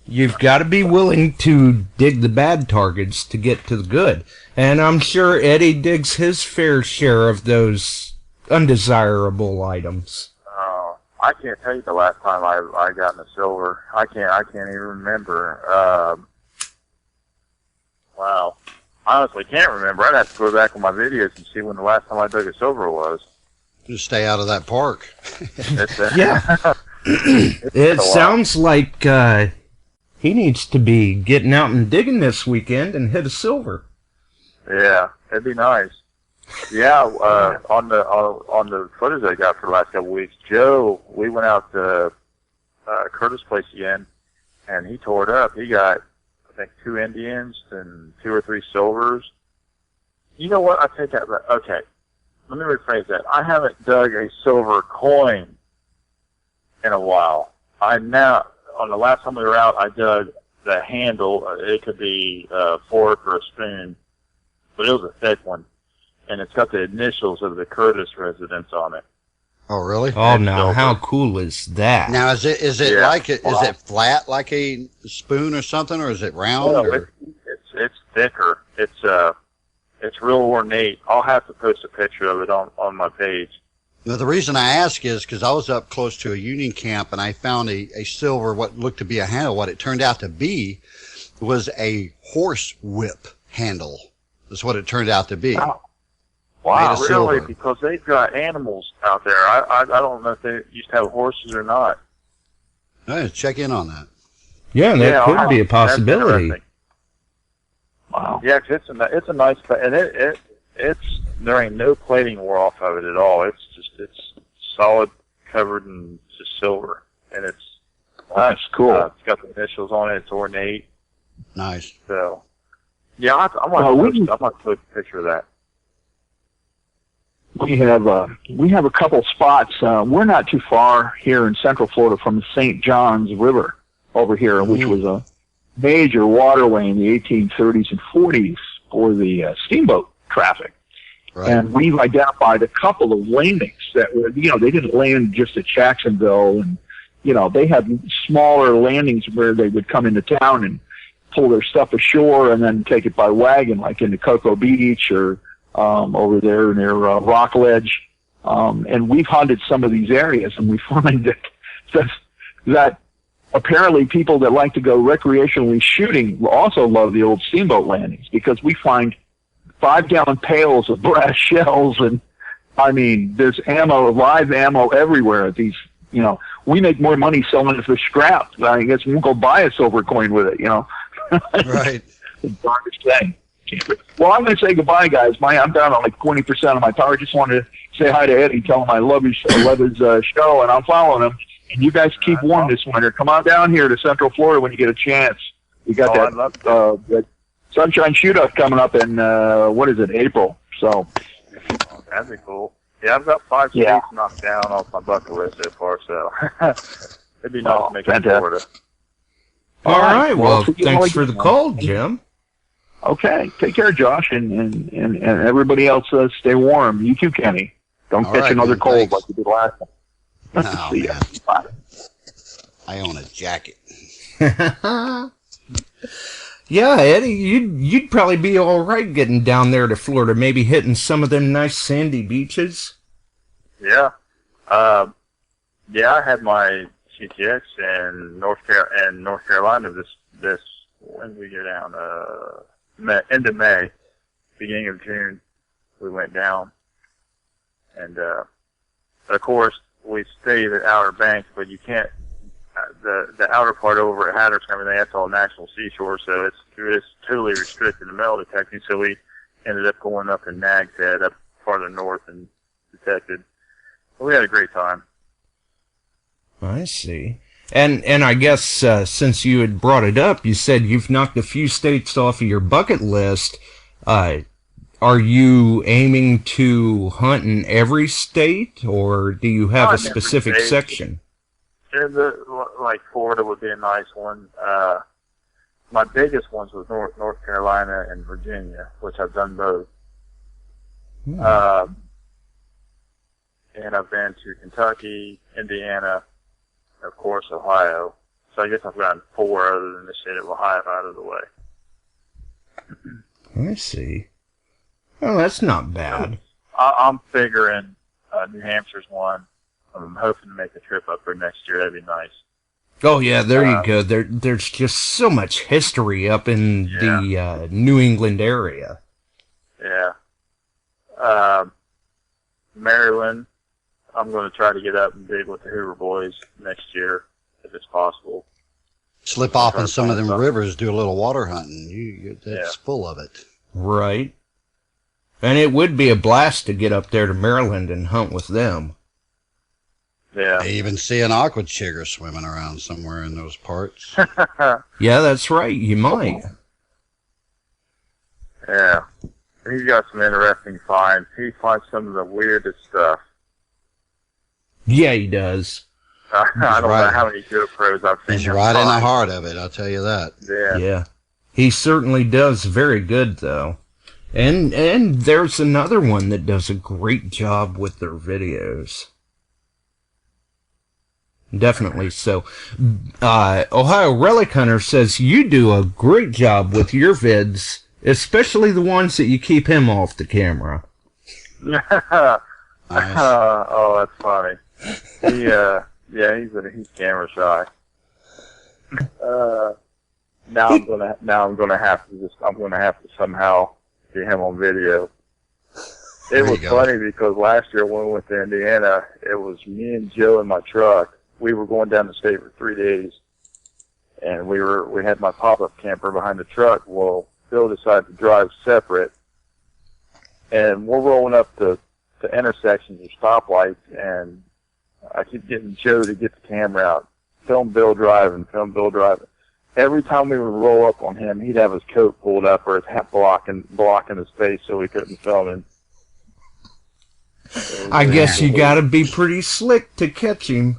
You've got to be willing to dig the bad targets to get to the good. And I'm sure Eddie digs his fair share of those undesirable items. I can't tell you the last time I got in a silver. I can't even remember. Wow. I honestly can't remember. I'd have to go back on my videos and see when the last time I dug a silver was. Just stay out of that park. Yeah. It sounds like he needs to be getting out and digging this weekend and hit a silver. Yeah, it'd be nice. Yeah, on the footage I got for the last couple of weeks, Joe, we went out to Curtis' place again, and he tore it up. He got, I think, 2 Indians and 2 or 3 silvers. You know what? I take that back. Okay, let me rephrase that. I haven't dug a silver coin in a while. On the last time we were out, I dug the handle. It could be a fork or a spoon, but it was a thick one. And it's got the initials of the Curtis residence on it. Oh, really? Oh, now how cool is that? Now, is it Yeah. like is it flat like a spoon or something, or is it round? No, Or? it's thicker. It's real ornate. I'll have to post a picture of it on my page. Now, the reason I ask is because I was up close to a Union camp and I found a silver, what looked to be a handle. What it turned out to be was a horse whip handle. That's what it turned out to be. Wow. Made Wow, of really? silver. Because they've got animals out there. I don't know if they used to have horses or not. Check in on that. Yeah, that Yeah, could be a that's possibility. interesting. Wow. Yeah, 'cause it's a nice, and it's there ain't no plating wore off of it at all. It's solid, covered in just silver, and That's cool. it's got the initials on it. It's ornate. Nice. So, yeah, I'm Well, going to post a picture of that. We have a couple spots. We're not too far here in Central Florida from the St. Johns River over here, which was a major waterway in the 1830s and 40s for the steamboat traffic. Right. And we've identified a couple of landings that were, they didn't land just at Jacksonville, and they had smaller landings where they would come into town and pull their stuff ashore and then take it by wagon, like into Cocoa Beach or over there near Rock Ledge. And we've hunted some of these areas, and we find that apparently people that like to go recreationally shooting also love the old steamboat landings, because we find 5-gallon pails of brass shells, and I mean, there's live ammo everywhere at these. We make more money selling it for scrap. I guess we won't go buy a silver coin with it. Right. The darndest thing. Well, I'm going to say goodbye, guys. I'm down on like 20% of my power. Just wanted to say hi to Eddie, tell him I love his show, and I'm following him. And you guys keep warm this winter. Come on down here to Central Florida when you get a chance. We got that Sunshine Shootout coming up in April. So That'd be cool. Yeah, I've got 5 states knocked down off my bucket list so far, so it'd be nice to make it to Florida. All right. Well, see you thanks all for the again. call, Jim. Okay, take care, Josh, and everybody else. Stay warm. You too, Kenny. Don't All catch right, another man, cold thanks. like you did last time. No, See ya. man. Bye. I own a jacket. Yeah, Eddie, you'd probably be all right getting down there to Florida, maybe hitting some of them nice sandy beaches. Yeah. I had my CTX in North Carolina this when did we go down? End of May, beginning of June, we went down, and of course we stayed at Outer Banks, but you can't. The outer part over at Hatteras and everything, that's all national seashore, so it's totally restricted to metal detecting. So we ended up going up in Nag's Head, up farther north, and detected. But we had a great time. I see. And I guess since you had brought it up, you said you've knocked a few states off of your bucket list. Are you aiming to hunt in every state, or do you have Not a in every specific state. section? And like Florida would be a nice one. My biggest ones was North Carolina and Virginia, which I've done both. And I've been to Kentucky, Indiana, of course, Ohio. So I guess I've gotten 4 other than the state of Ohio out of the way. I see. Oh, that's not bad. I'm figuring New Hampshire's one. I'm hoping to make a trip up there next year. That'd be nice. Oh yeah, there you go. There's just so much history up in the New England area. Yeah. Maryland, I'm going to try to get up and dig with the Hoover boys next year, if it's possible. Slip off in some of them rivers, do a little water hunting. That's full of it. Right. And it would be a blast to get up there to Maryland and hunt with them. Yeah. I even see an aqua chigger swimming around somewhere in those parts. Yeah, that's right. You might. Yeah. He's got some interesting finds. He finds some of the weirdest stuff. Yeah, he does. I don't know how many GoPros I've seen. He's right in the heart of it, I'll tell you that. Yeah. Yeah. He certainly does very good, though. And there's another one that does a great job with their videos. Definitely so. Ohio Relic Hunter says you do a great job with your vids, especially the ones that you keep him off the camera. Nice. Oh, that's funny. He's camera shy. Now I'm gonna have to somehow get him on video. It was funny because last year when we went to Indiana, it was me and Joe in my truck. We were going down the state for 3 days, and we had my pop-up camper behind the truck. Well, Phil decided to drive separate, and we're rolling up the intersections or stoplights, and I keep getting Joe to get the camera out, film Bill driving. Every time we would roll up on him, he'd have his coat pulled up or his hat blocking his face so we couldn't film him. I guess you gotta be pretty slick to catch him.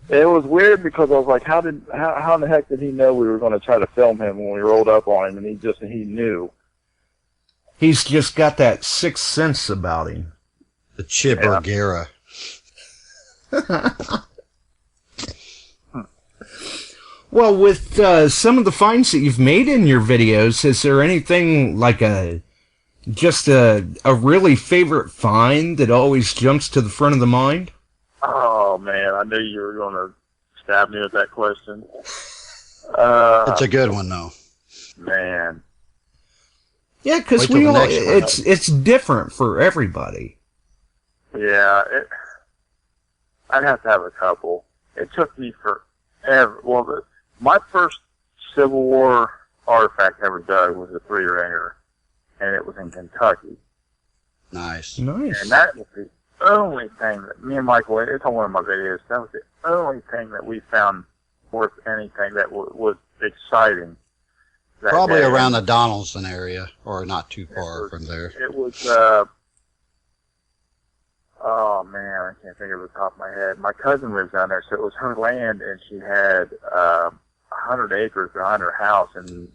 It was weird because I was like, how in the heck did he know we were going to try to film him when we rolled up on him? And he knew. He's just got that sixth sense about him. The Chipper Guerra. Well, with some of the finds that you've made in your videos, is there anything like just a really favorite find that always jumps to the front of the mind? Oh man, I knew you were going to stab me with that question. It's a good one though. Man. Yeah, because it's different for everybody. Yeah, I'd have to have a couple. It took me forever. Well, my first Civil War artifact I ever dug was a 3-ringer, and it was in Kentucky. Nice. Nice. And that was the only thing that me and Michael, it's on one of my videos, that was the only thing that we found worth anything that was exciting. Probably day. around the Donaldson area, or not too far from there. It was, oh man, I can't think of the top of my head. My cousin lives down there, so it was her land, and she had 100 acres behind her house, and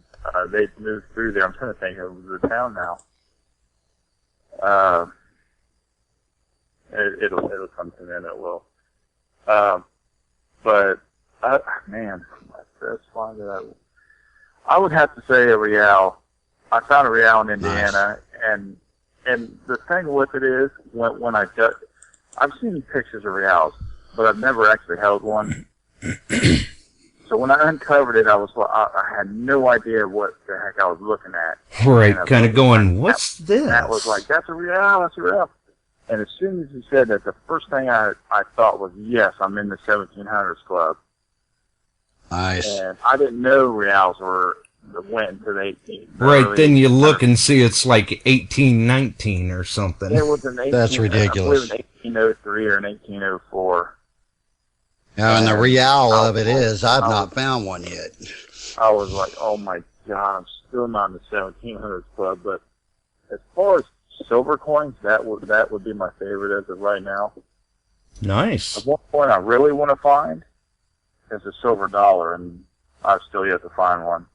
they moved through there. I'm trying to think of the town now. It'll come to me, and it will. But man, that's fine. I would have to say a real. I found a real in Indiana, nice. And the thing with it is, when I've seen pictures of reals, but I've never actually held one. So when I uncovered it, I had no idea what the heck I was looking at. Right, kind of going, what's this? That was like, that's a real. And as soon as he said that, the first thing I thought was, yes, I'm in the 1700s club. Nice. And I didn't know reals went into the 18. Right, then you look and see it's like 1819 or something. It was an 18, that's ridiculous. I believe in 1803 or in 1804. Yeah, and the real of it is, I've not found one yet. I was like, oh my God, I'm still not in the 1700s club. But as far as silver coins, that would be my favorite as of right now. Nice. At one point I really want to find is a silver dollar, and I've still yet to find one.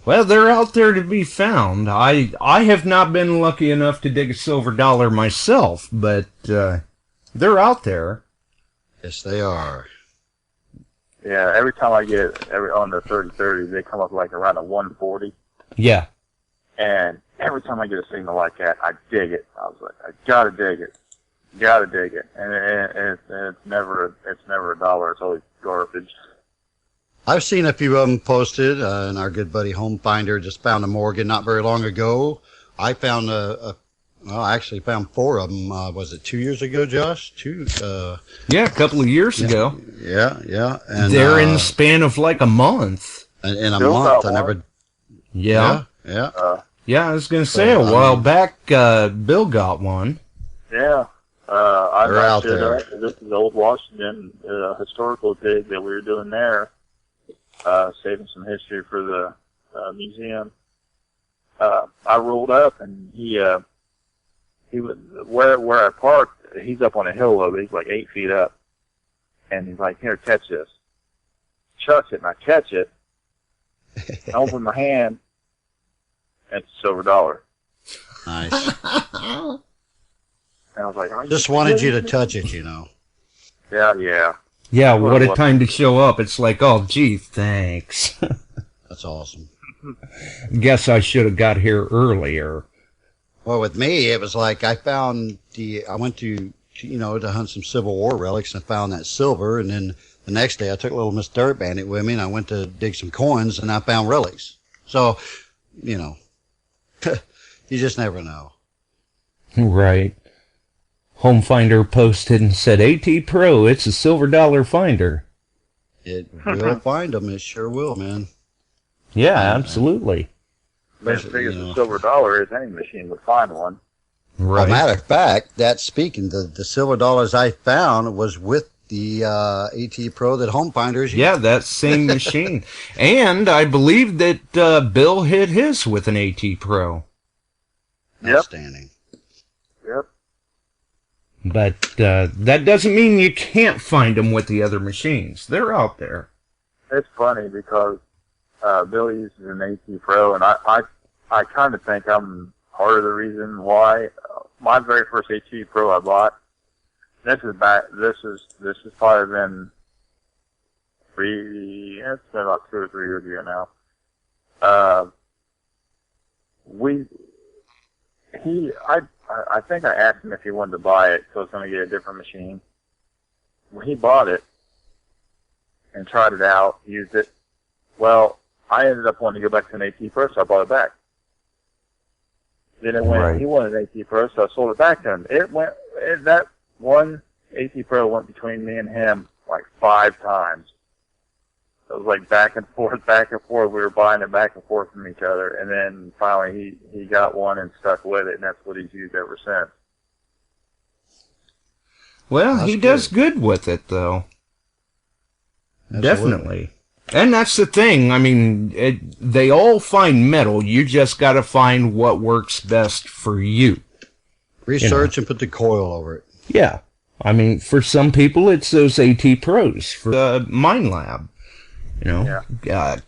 Well, they're out there to be found. I have not been lucky enough to dig a silver dollar myself, but they're out there. Yes, they are. Yeah, every time I get on the 30/30, they come up like around a 140. Yeah. And every time I get a signal like that, I dig it. I was like, I gotta dig it, and it's never a dollar. It's always garbage. I've seen a few of them posted, and our good buddy Home Finder just found a Morgan not very long ago. I found I actually found 4 of them. Was it 2 years ago, Josh? Yeah, a couple of years ago. Yeah. And they're in the span of like a month. In a month, I never. Yeah. Yeah, I was going to say a while back, Bill got one. Yeah. I'm They're not out sure there. that this is Old Washington historical dig that we were doing there, saving some history for the museum. I rolled up and he was where I parked. He's up on a hill over. He's like 8 feet up, and he's like, "Here, catch this." Chucks it, and I catch it. I open my hand, and it's a silver dollar. Nice. And I was like, Just wanted you to touch it, you know. Yeah. Yeah, what a time to show up. It's like, oh, gee, thanks. That's awesome. Guess I should have got here earlier. Well, with me, it was like I went to hunt some Civil War relics and found that silver, and then the next day I took little Miss Dirt Bandit with me and I went to dig some coins and I found relics. So, you just never know. Right. Home Finder posted and said, AT Pro, it's a silver dollar finder. It will find them. It sure will, man. Yeah, absolutely. As big as a silver dollar is, any machine would find one. Right. Well, matter of fact, the silver dollars I found was with the AT Pro that Home Finders used. Yeah, that same machine. And I believe that Bill hit his with an AT Pro. Outstanding. Yep. But that doesn't mean you can't find them with the other machines. They're out there. It's funny because Bill uses an AT Pro, and I kind of think I'm part of the reason why. My very first AT Pro I bought. This has probably been it's been about 2 or 3 years ago now. I think I asked him if he wanted to buy it, so I was going to get a different machine. When he bought it and tried it out, used it, well, I ended up wanting to go back to an AT Pro, so I bought it back. Then he wanted an AT Pro, so I sold it back to him. That one AT Pro went between me and him like 5 times. It was like back and forth. We were buying it back and forth from each other, and then finally he got one and stuck with it, and that's what he's used ever since. Well, he does good with it, though. Absolutely. Definitely. And that's the thing. I mean, they all find metal. You just got to find what works best for you. Research and put the coil over it. Yeah. I mean, for some people, it's those AT Pros for the Mine Lab.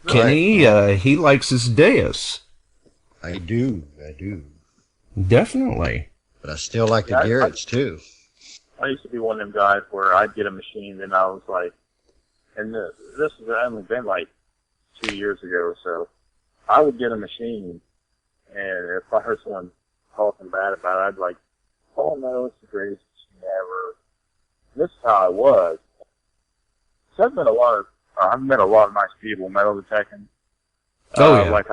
Kenny, he likes his Deus. I do. Definitely. But I still like the Garrett's, too. I used to be one of them guys where I'd get a machine, and I was like, and this has only been like 2 years ago or so. I would get a machine, and if I heard someone talking bad about it, I'd like, oh no, it's the greatest machine ever. This is how I was. So I've met a lot of nice people metal detecting. Oh yeah. Like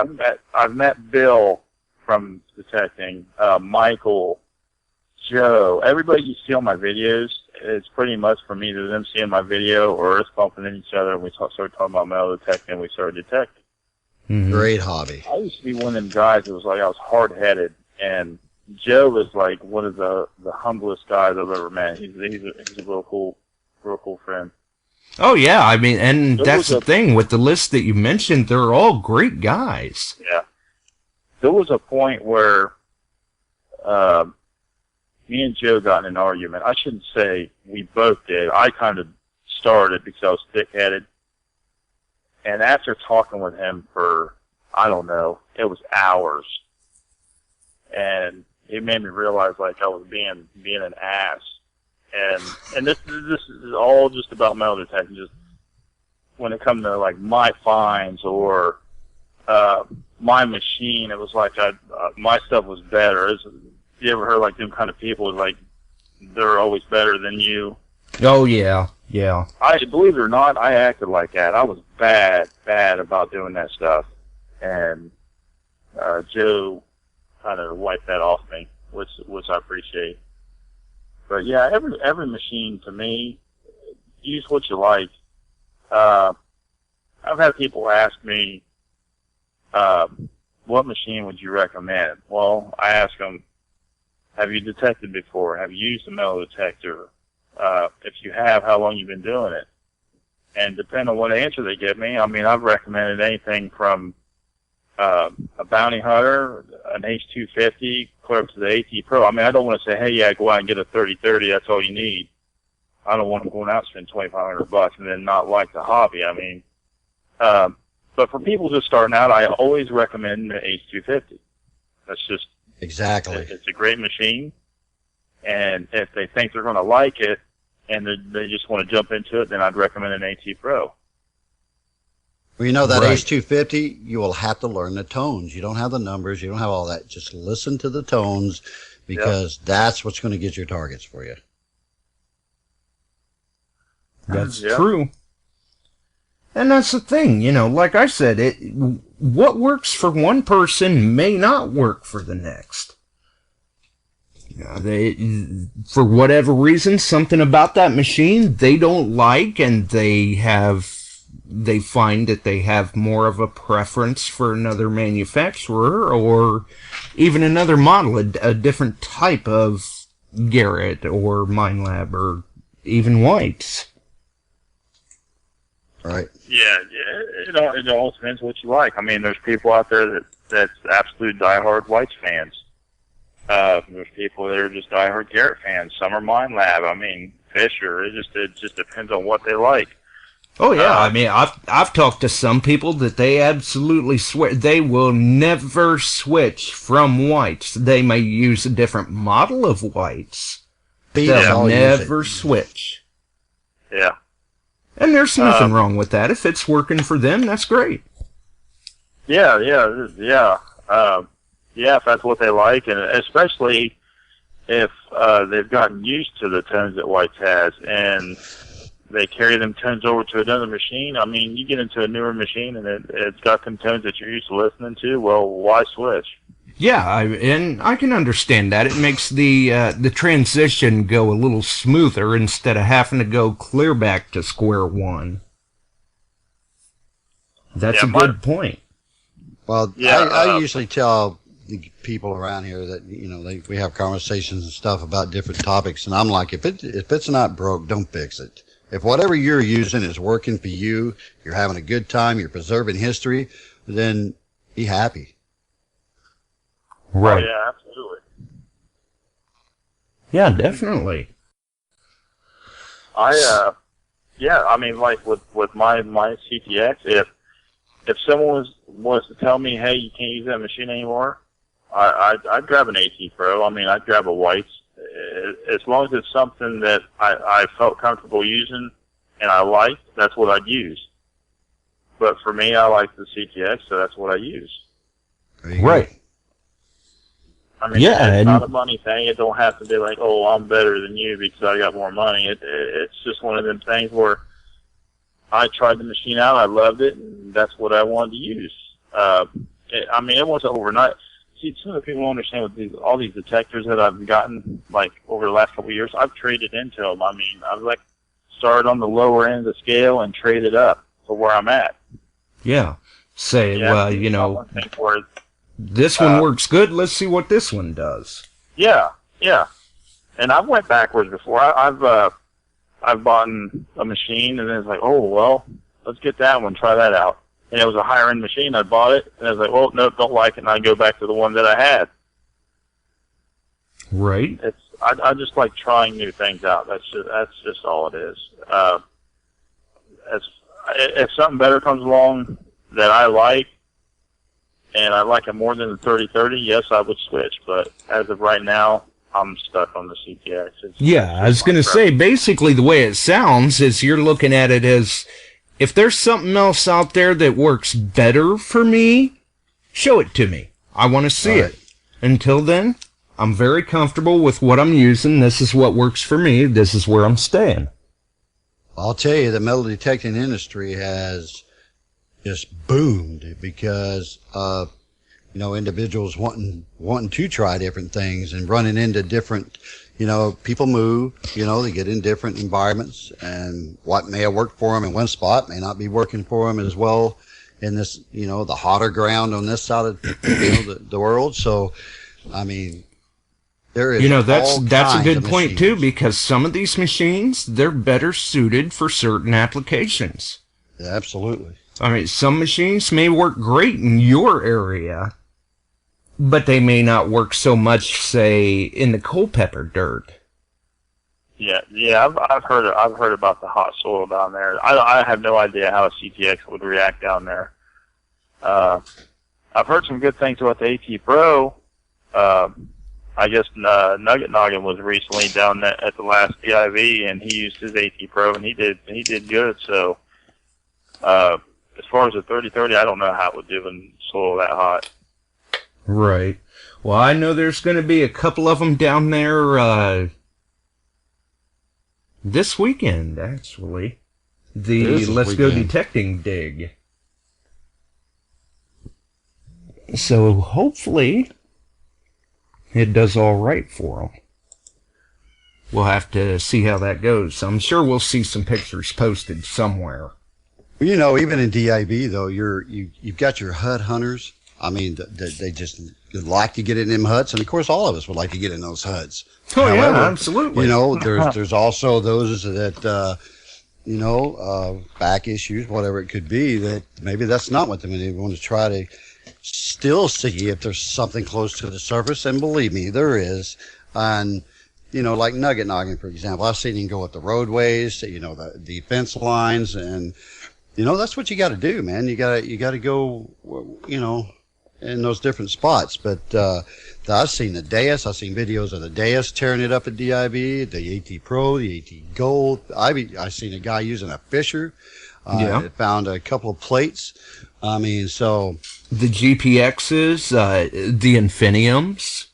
I've met Bill from detecting, Michael, Joe, everybody you see on my videos. It's pretty much from either them seeing my video or us bumping into each other, and we started talking about metal detecting, and we started detecting. Mm-hmm. Great hobby. I used to be one of them guys that was like, I was hard-headed, and Joe was like one of the humblest guys I've ever met. He's a real cool friend. Oh yeah, I mean, and that's the thing with the list that you mentioned. They're all great guys. Yeah. There was a point where me and Joe got in an argument. I shouldn't say we both did. I kind of started because I was thick-headed. And after talking with him for, I don't know, it was hours. And it made me realize like I was being an ass. And this is all just about metal detecting. Just when it comes to like my finds or my machine, it was like my stuff was better. You ever heard like them kind of people like they're always better than you? Oh yeah. I believe it or not, I acted like that. I was bad about doing that stuff, and Joe kind of wiped that off me, which I appreciate. But yeah, every machine to me, use what you like. I've had people ask me, what machine would you recommend? Well, I ask them, have you detected before? Have you used a metal detector? If you have, how long you been doing it? And depending on what answer they give me, I mean, I've recommended anything from a bounty hunter, an H250, clear up to the AT Pro. I mean, I don't want to say, hey, yeah, go out and get a 3030. That's all you need. I don't want them going out and spend $2,500 and then not like the hobby. I mean, but for people just starting out, I always recommend the H250. That's just Exactly. It's a great machine, and if they think they're going to like it and they just want to jump into it, then I'd recommend an AT Pro. Well, you know, that Right. H250, you will have to learn the tones. You don't have the numbers. You don't have all that. Just listen to the tones, because that's what's going to get your targets for you. That's Yeah. true. And that's the thing, you know, like I said, what works for one person may not work for the next. You know, for whatever reason, something about that machine they don't like, and they find that they have more of a preference for another manufacturer or even another model, a different type of Garrett or Minelab or even Whites. Right. Yeah, it all depends what you like. I mean, there's people out there that's absolute diehard Whites fans. There's people that are just diehard Garrett fans. Some are Minelab. I mean, Fisher. It just depends on what they like. Oh yeah, I mean, I've talked to some people that they absolutely swear they will never switch from Whites. They may use a different model of Whites. They'll never switch. Yeah. And there's nothing wrong with that. If it's working for them, that's great. Yeah. If that's what they like, and especially if they've gotten used to the tones that Whites has, and they carry them tones over to another machine. I mean, you get into a newer machine, and it's got them tones that you're used to listening to. Well, why switch? Yeah, and I can understand that. It makes the transition go a little smoother instead of having to go clear back to square one. That's a good point. Well, I usually tell the people around here that, you know, we have conversations and stuff about different topics, and I'm like, if it's not broke, don't fix it. If whatever you're using is working for you, you're having a good time, you're preserving history, then be happy. Right. Oh, yeah, absolutely. Yeah, definitely. I mean, like with my CTX, if someone was to tell me, hey, you can't use that machine anymore, I'd grab an AT Pro. I mean, I'd grab a Whites. As long as it's something that I felt comfortable using and I liked, that's what I'd use. But for me, I like the CTX, so that's what I use. Right. I mean, it's not a money thing. It don't have to be like, oh, I'm better than you because I got more money. It's just one of them things where I tried the machine out, I loved it, and that's what I wanted to use. I mean, it wasn't overnight. See, some of the people don't understand with all these detectors that I've gotten, like, over the last couple of years, I've traded into them. I mean, I've, like, started on the lower end of the scale and traded up to where I'm at. Yeah. Say, well, you know, this one works good. Let's see what this one does. Yeah. And I've went backwards before. I've bought a machine, and then it's like, oh, well, let's get that one, try that out. And it was a higher end machine. I bought it, and I was like, well, no, don't like it, and I go back to the one that I had. Right. I just like trying new things out. That's just all it is. If something better comes along that I like, and I like it more than the 3030, yes, I would switch. But as of right now, I'm stuck on the CTX. I was going to say, basically the way it sounds is you're looking at it as, if there's something else out there that works better for me, show it to me. I want to see it. Until then, I'm very comfortable with what I'm using. This is what works for me. This is where I'm staying. I'll tell you, the metal detecting industry has just boomed because of, you know, individuals wanting to try different things and running into different, you know, people move, you know, they get in different environments, and what may have worked for them in one spot may not be working for them as well in this, the hotter ground on this side of the world. So, I mean, there is that's a good of point too, machines. because some of these machines, they're better suited for certain applications. Yeah, absolutely. I mean, some machines may work great in your area, but they may not work so much, say, in the Culpeper dirt. Yeah. I've heard about the hot soil down there. I have no idea how a CTX would react down there. I've heard some good things about the AT Pro. I guess Nugget Noggin was recently down at the last DIV, and he used his AT Pro, and he did good. So, as far as the 3030, I don't know how it would do in soil that hot. Right. Well, I know there's going to be a couple of them down there this weekend, actually. The Let's Go Detecting dig. So hopefully it does all right for them. We'll have to see how that goes. I'm sure we'll see some pictures posted somewhere. Even in DIV though, you've got your HUD hunters. I mean, they just like to get in them huts, and of course, all of us would like to get in those huts. Oh, However, yeah, absolutely. There's also those that back issues, whatever it could be, that maybe that's not what they want to try to still see if there's something close to the surface, and believe me, there is. And like Nugget Noggin, for example, I've seen him go up the roadways, the fence lines, and that's what you got to do, man. You got to go, in those different spots. But I've seen the Deus. I've seen videos of the Deus tearing it up at DIV, the AT Pro, the AT Gold. I've seen a guy using a fisher. That found a couple of plates. I mean, so the GPXs, the Infiniums.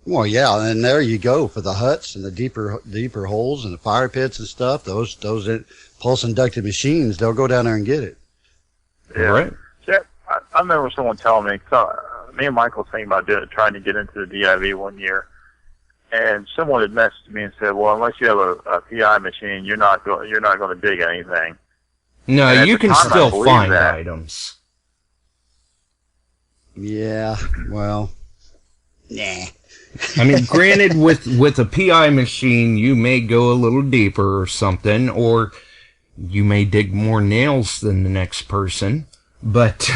Well, yeah, and there you go for the huts and the deeper holes and the fire pits and stuff. Those pulse inducted machines, they'll go down there and get it. Yeah. Right. Yeah, I remember someone telling me. Me and Michael thinking about trying to get into the DIV one year, and someone had messaged me and said, "Well, unless you have a PI machine, you're not going to dig anything." No, you can time, still find items. Yeah, well, nah. I mean, granted, with a PI machine, you may go a little deeper or something, or you may dig more nails than the next person. But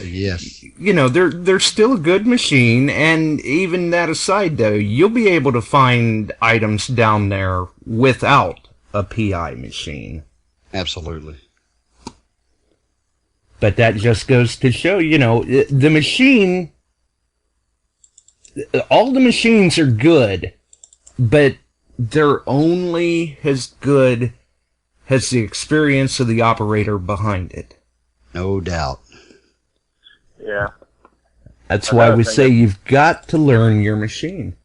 yes, they're still a good machine, and even that aside, though, you'll be able to find items down there without a PI machine. Absolutely. But that just goes to show, the machine. All the machines are good, but they're only as good as the experience of the operator behind it. No doubt. Yeah. That's why we say you've got to learn your machine.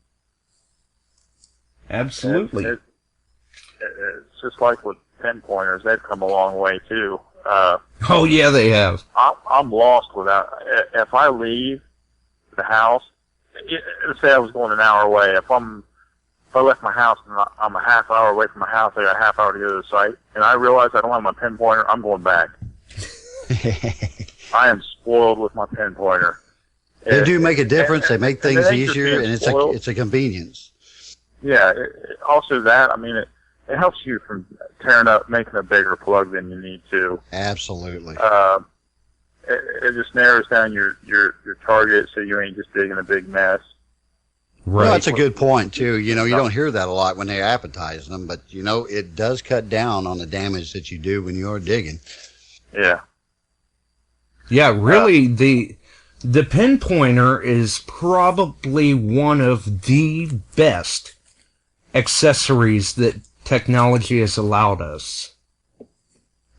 Absolutely. It's just like with pinpointers. They've come a long way, too. Oh, yeah, they have. I'm lost without... If I leave the house... Let's say I was going an hour away. If I left my house and I'm a half hour away from my house, I got a half hour to go to the site, and I realize I don't have my pinpointer, I'm going back. I am spoiled with my pinpointer. They do make a difference. They make things easier, and it's a convenience. Yeah. Also that, I mean, it helps you from making a bigger plug than you need to. Absolutely. It just narrows down your target, so you ain't just digging a big mess. Right. Well, that's a good point too. You don't hear that a lot when they're advertising them, but it does cut down on the damage that you do when you're digging. Yeah. Yeah, really, the pinpointer is probably one of the best accessories that technology has allowed us.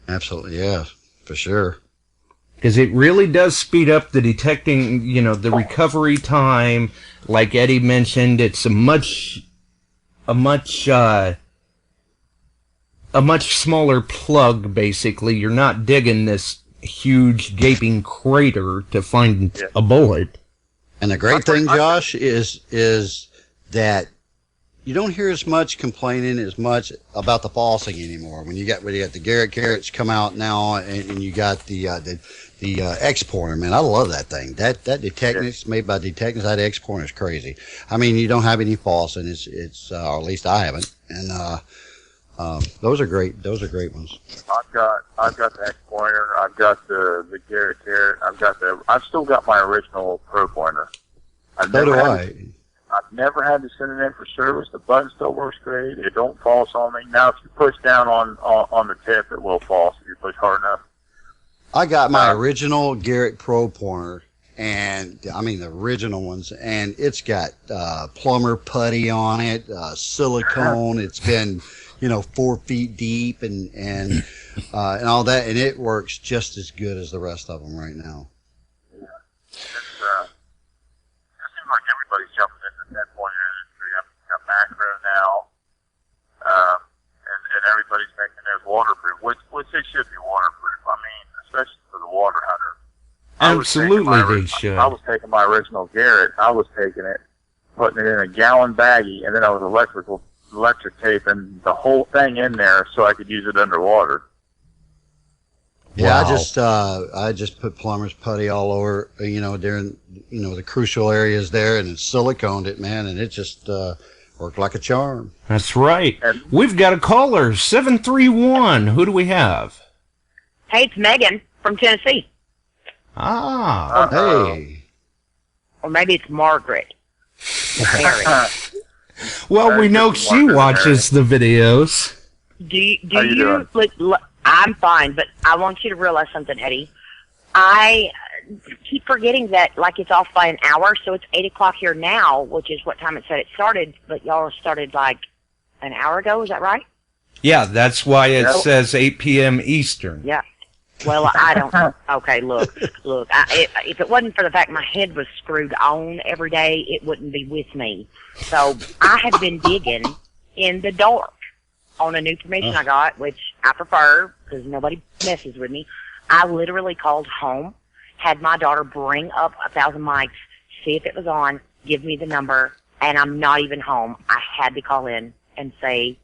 Absolutely, yeah, for sure. Because it really does speed up the detecting, the recovery time. Like Eddie mentioned, it's a much smaller plug, basically. You're not digging this huge gaping crater to find a bullet. And the great thing, Josh, is that, you don't hear as much complaining as much about the falsing anymore. When you got the Garrett carrots come out now, and you got the X pointer, man, I love that thing. That Detectors made by Detectors, that X pointer is crazy. I mean, you don't have any falsing. It's or at least I haven't, and those are great. Those are great ones. I've got the X pointer. I've got the Garrett carrot. I've still got my original Pro pointer. So do I. I've never had to send it in for service. The button still works great. It don't false on me. Now, if you push down on the tip, it will false if you push hard enough. I got my original Garrett Pro pointer, and I mean the original ones, and it's got plumber putty on it, silicone. It's been 4 feet deep, and all that, and it works just as good as the rest of them right now. Yeah. It seems like everybody's jumping into the 10-point industry. I've got macro now, and everybody's making theirs waterproof, which they should be waterproof. I mean, especially for the water hunter. Absolutely, they should. I was taking my original Garrett. I was taking it, putting it in a gallon baggie, and then I was electric taping the whole thing in there so I could use it underwater. Yeah, Wow. I just put plumber's putty all over, during, the crucial areas there, and it siliconed it, man, and it just worked like a charm. That's right. And We've got a caller, 731. Who do we have? Hey, it's Megan from Tennessee. Ah. Hey. Or maybe it's Margaret. Mary. Well, we know she watches the videos. Do How you doing? look, I'm fine, but I want you to realize something, Eddie. I keep forgetting that, it's off by an hour, so it's 8 o'clock here now, which is what time it said it started, but y'all started, an hour ago, is that right? Yeah, that's why it Yep. says 8 p.m. Eastern. Yeah. Well, I don't. Okay, look. If it wasn't for the fact my head was screwed on every day, it wouldn't be with me. So I have been digging in the dark on a new permission I got, which I prefer because nobody messes with me. I literally called home, had my daughter bring up 1,000 mics, see if it was on, give me the number, and I'm not even home. I had to call in and say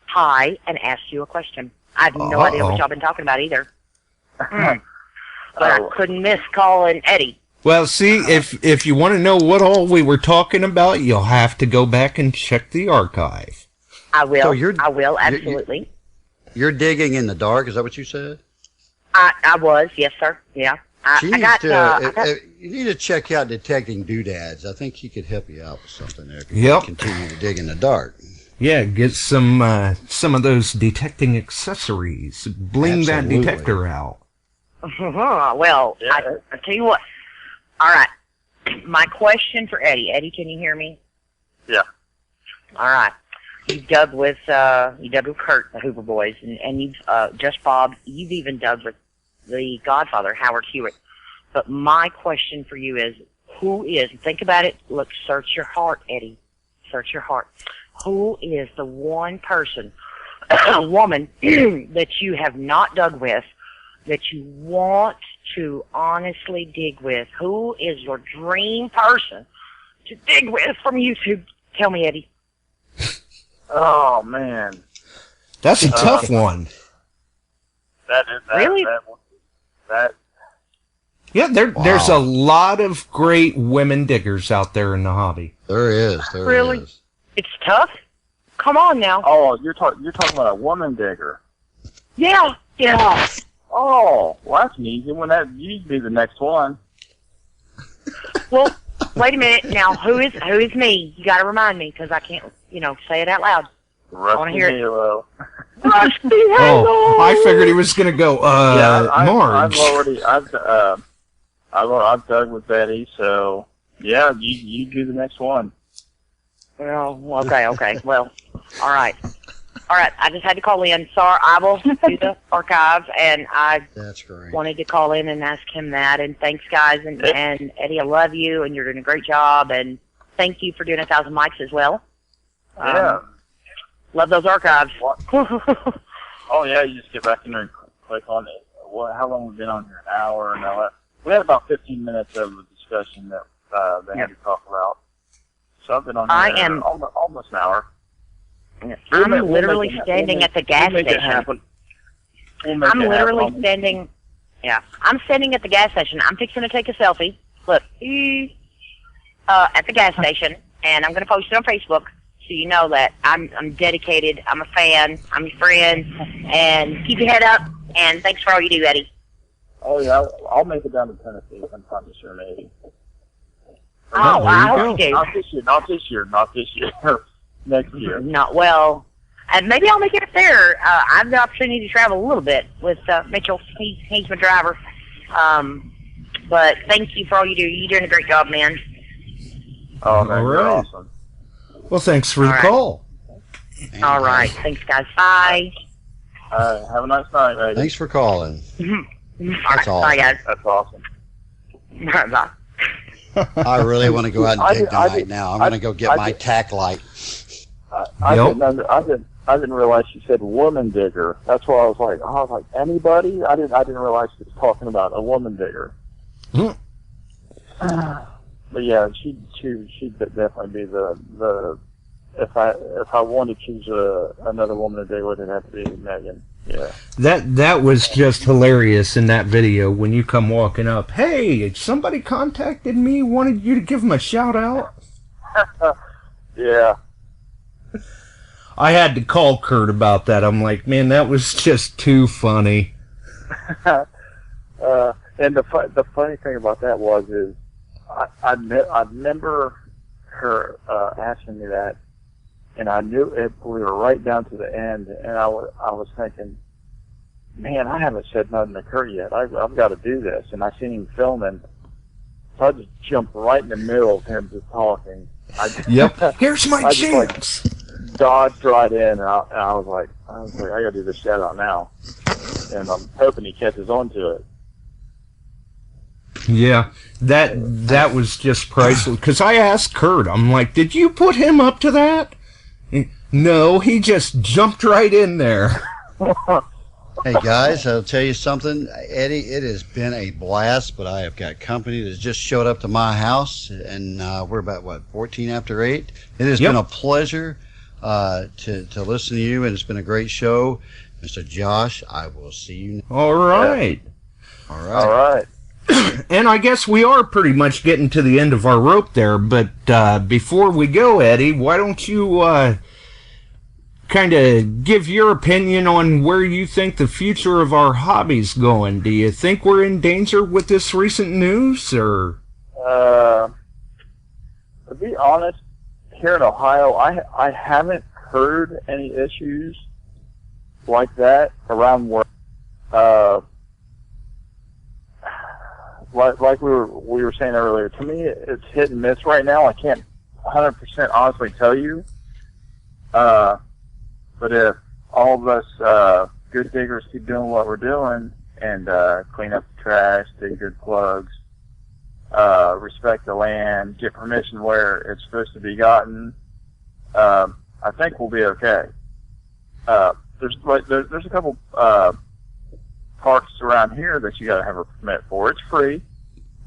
hi and ask you a question. I have no idea what y'all been talking about either. But I couldn't miss calling Eddie. Well, see, if you want to know what all we were talking about, you'll have to go back and check the archive. I will. So I will, absolutely. You're digging in the dark, is that what you said? I was, yes, sir. Yeah. I got, you need to check out Detecting Doodads. I think he could help you out with something there. If Yep. you continue to dig in the dark. Yeah, get some of those detecting accessories. Bling that Absolutely. detector out. Well, I tell you what. All right. My question for Eddie. Eddie, can you hear me? Yeah. All right. You've dug with Kurt, the Hoover Boys, and you've just Bob. You've even dug with the Godfather, Howard Hewitt. But my question for you is, who is? Think about it. Look, search your heart, Eddie. Search your heart. Who is the one person, woman, that you have not dug with, that you want to honestly dig with? Who is your dream person to dig with from YouTube? Tell me, Eddie. Oh man, That's a tough one. that is that. Really? That Yeah, there's a lot of great women diggers out there in the hobby. There is. There Really? is. It's tough. Come on now. Oh, you're talking about a woman digger. Yeah. Oh, well, that's an easy one. You'd be the next one. Well, wait a minute. Now, who is me? You got to remind me because I can't, say it out loud. Rusty hear it. Halo. Rusty Oh, I figured he was gonna go. Marge. I've dug with Betty, so yeah, you do the next one. Well, okay. Well, all right. I just had to call in. Sorry, I will do the archive, and I That's great. wanted to call in and ask him that. And thanks, guys, and Eddie, I love you, and you're doing a great job. And thank you for doing 1,000 mics as well. Yeah. Love those archives. Oh yeah, you just get back in there and click on it. How long have we been on here? An hour and all that. We had about 15 minutes of a discussion that they had to talk about. so I've been on I here am- almost an hour. I'm literally standing at the gas We'll make it station. happen. We'll make I'm it literally happen. standing. Yeah, I'm standing at the gas station. I'm fixing to take a selfie. Look, at the gas station, and I'm going to post it on Facebook so you know that I'm dedicated. I'm a fan. I'm your friend, and keep your head up. And thanks for all you do, Eddie. Oh yeah, I'll make it down to Tennessee sometime this year, maybe. Oh, I hope you do. Not this year. Next year. Not well. And maybe I'll make it up there. I have the opportunity to travel a little bit with Mitchell. He's my driver. But thank you for all you do. You're doing a great job, man. Oh man, All you're right. awesome. Well, thanks for the right. call. All right. Thanks, guys. Bye. Have a nice night, lady. Thanks for calling. All right. That's all. Bye, guys. That's awesome. All right, bye. I really want to go out and I dig did- I tonight did- now. I'm I- going to go get I my did- tack light. I Yep. didn't realize she said woman digger. That's why I was like, anybody? I didn't realize she was talking about a woman digger. Hmm. But yeah, she'd definitely be the if I wanted to choose another woman to dig with, it'd have to be Megan. Yeah. That was just hilarious in that video when you come walking up. Hey, somebody contacted me, wanted you to give them a shout out. Yeah. I had to call Kurt about that. I'm like, man, that was just too funny. And the funny thing about that is I remember her asking me that, and I knew it. We were right down to the end, and I was thinking, man, I haven't said nothing to Kurt yet. I've got to do this, and I seen him filming, so I just jumped right in the middle of him just talking. Yep. Here's my I just, like, chance. dodged right in, and I was like, I got to do this shout out now, and I'm hoping he catches on to it. Yeah, that was just priceless. Because I asked Kurt, I'm like, did you put him up to that? No, he just jumped right in there. Hey guys, I'll tell you something, Eddie. It has been a blast, but I have got company that just showed up to my house, and we're about 14 after 8. It has been a pleasure to listen to you, and it's been a great show, Mr. Josh. I will see you. All right. All right. All right. And I guess we are pretty much getting to the end of our rope there, but before we go, Eddie, why don't you kind of give your opinion on where you think the future of our hobby's going? Do you think we're in danger with this recent news, or? To be honest, here in Ohio, I haven't heard any issues like that around where, like we were saying earlier. To me, it's hit and miss right now. I can't 100% honestly tell you. But if all of us good diggers keep doing what we're doing and clean up the trash, dig good plugs, respect the land, get permission where it's supposed to be gotten, I think we'll be okay. There's a couple parks around here that you got to have a permit for. It's free.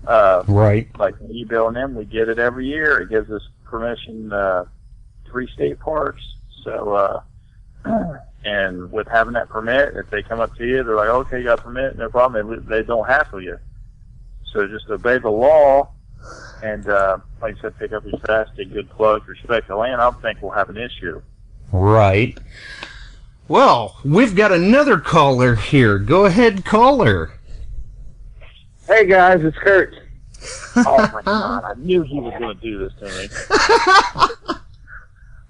Right. Like E-Bill&M, we get it every year. It gives us permission 3 state parks. So, and with having that permit, if they come up to you, they're like, okay, you got a permit, no problem. They don't hassle you. So just obey the law, and like I said, pick up your trash, dig good plugs, respect the land. I don't think we'll have an issue. Right. Well, we've got another caller here. Go ahead, caller. Hey guys, it's Kurt. Oh my God, I knew he was going to do this to me.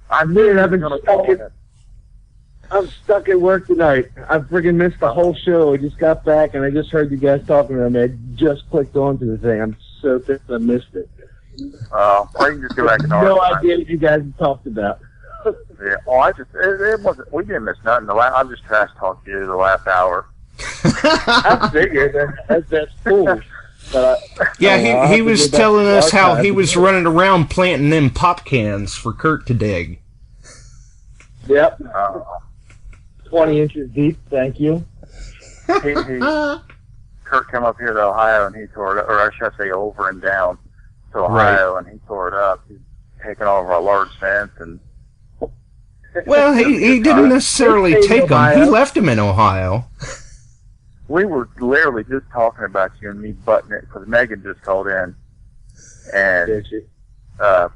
I knew Dude, he I've was been going to call me. I'm stuck at work tonight. I freaking missed the whole show. I just got back and I just heard you guys talking to me. I just clicked onto the thing. I'm so pissed I missed it. Or you can just go back and No argue. idea what you guys talked about. Yeah. Oh, it wasn't. We didn't miss nothing. I just trash talked you the last hour. I figured that's cool. But Yeah, he was telling us how he was running around planting them pop cans for Kurt to dig. Yep. 20 inches deep, thank you. Kurt came up here to Ohio and he tore it up, or I should say over and down to Ohio, and he tore it up. taking all of our large fence, and Well, he didn't necessarily take them. He left them in Ohio. we were literally just talking about you and me butting it because Megan just called in, and I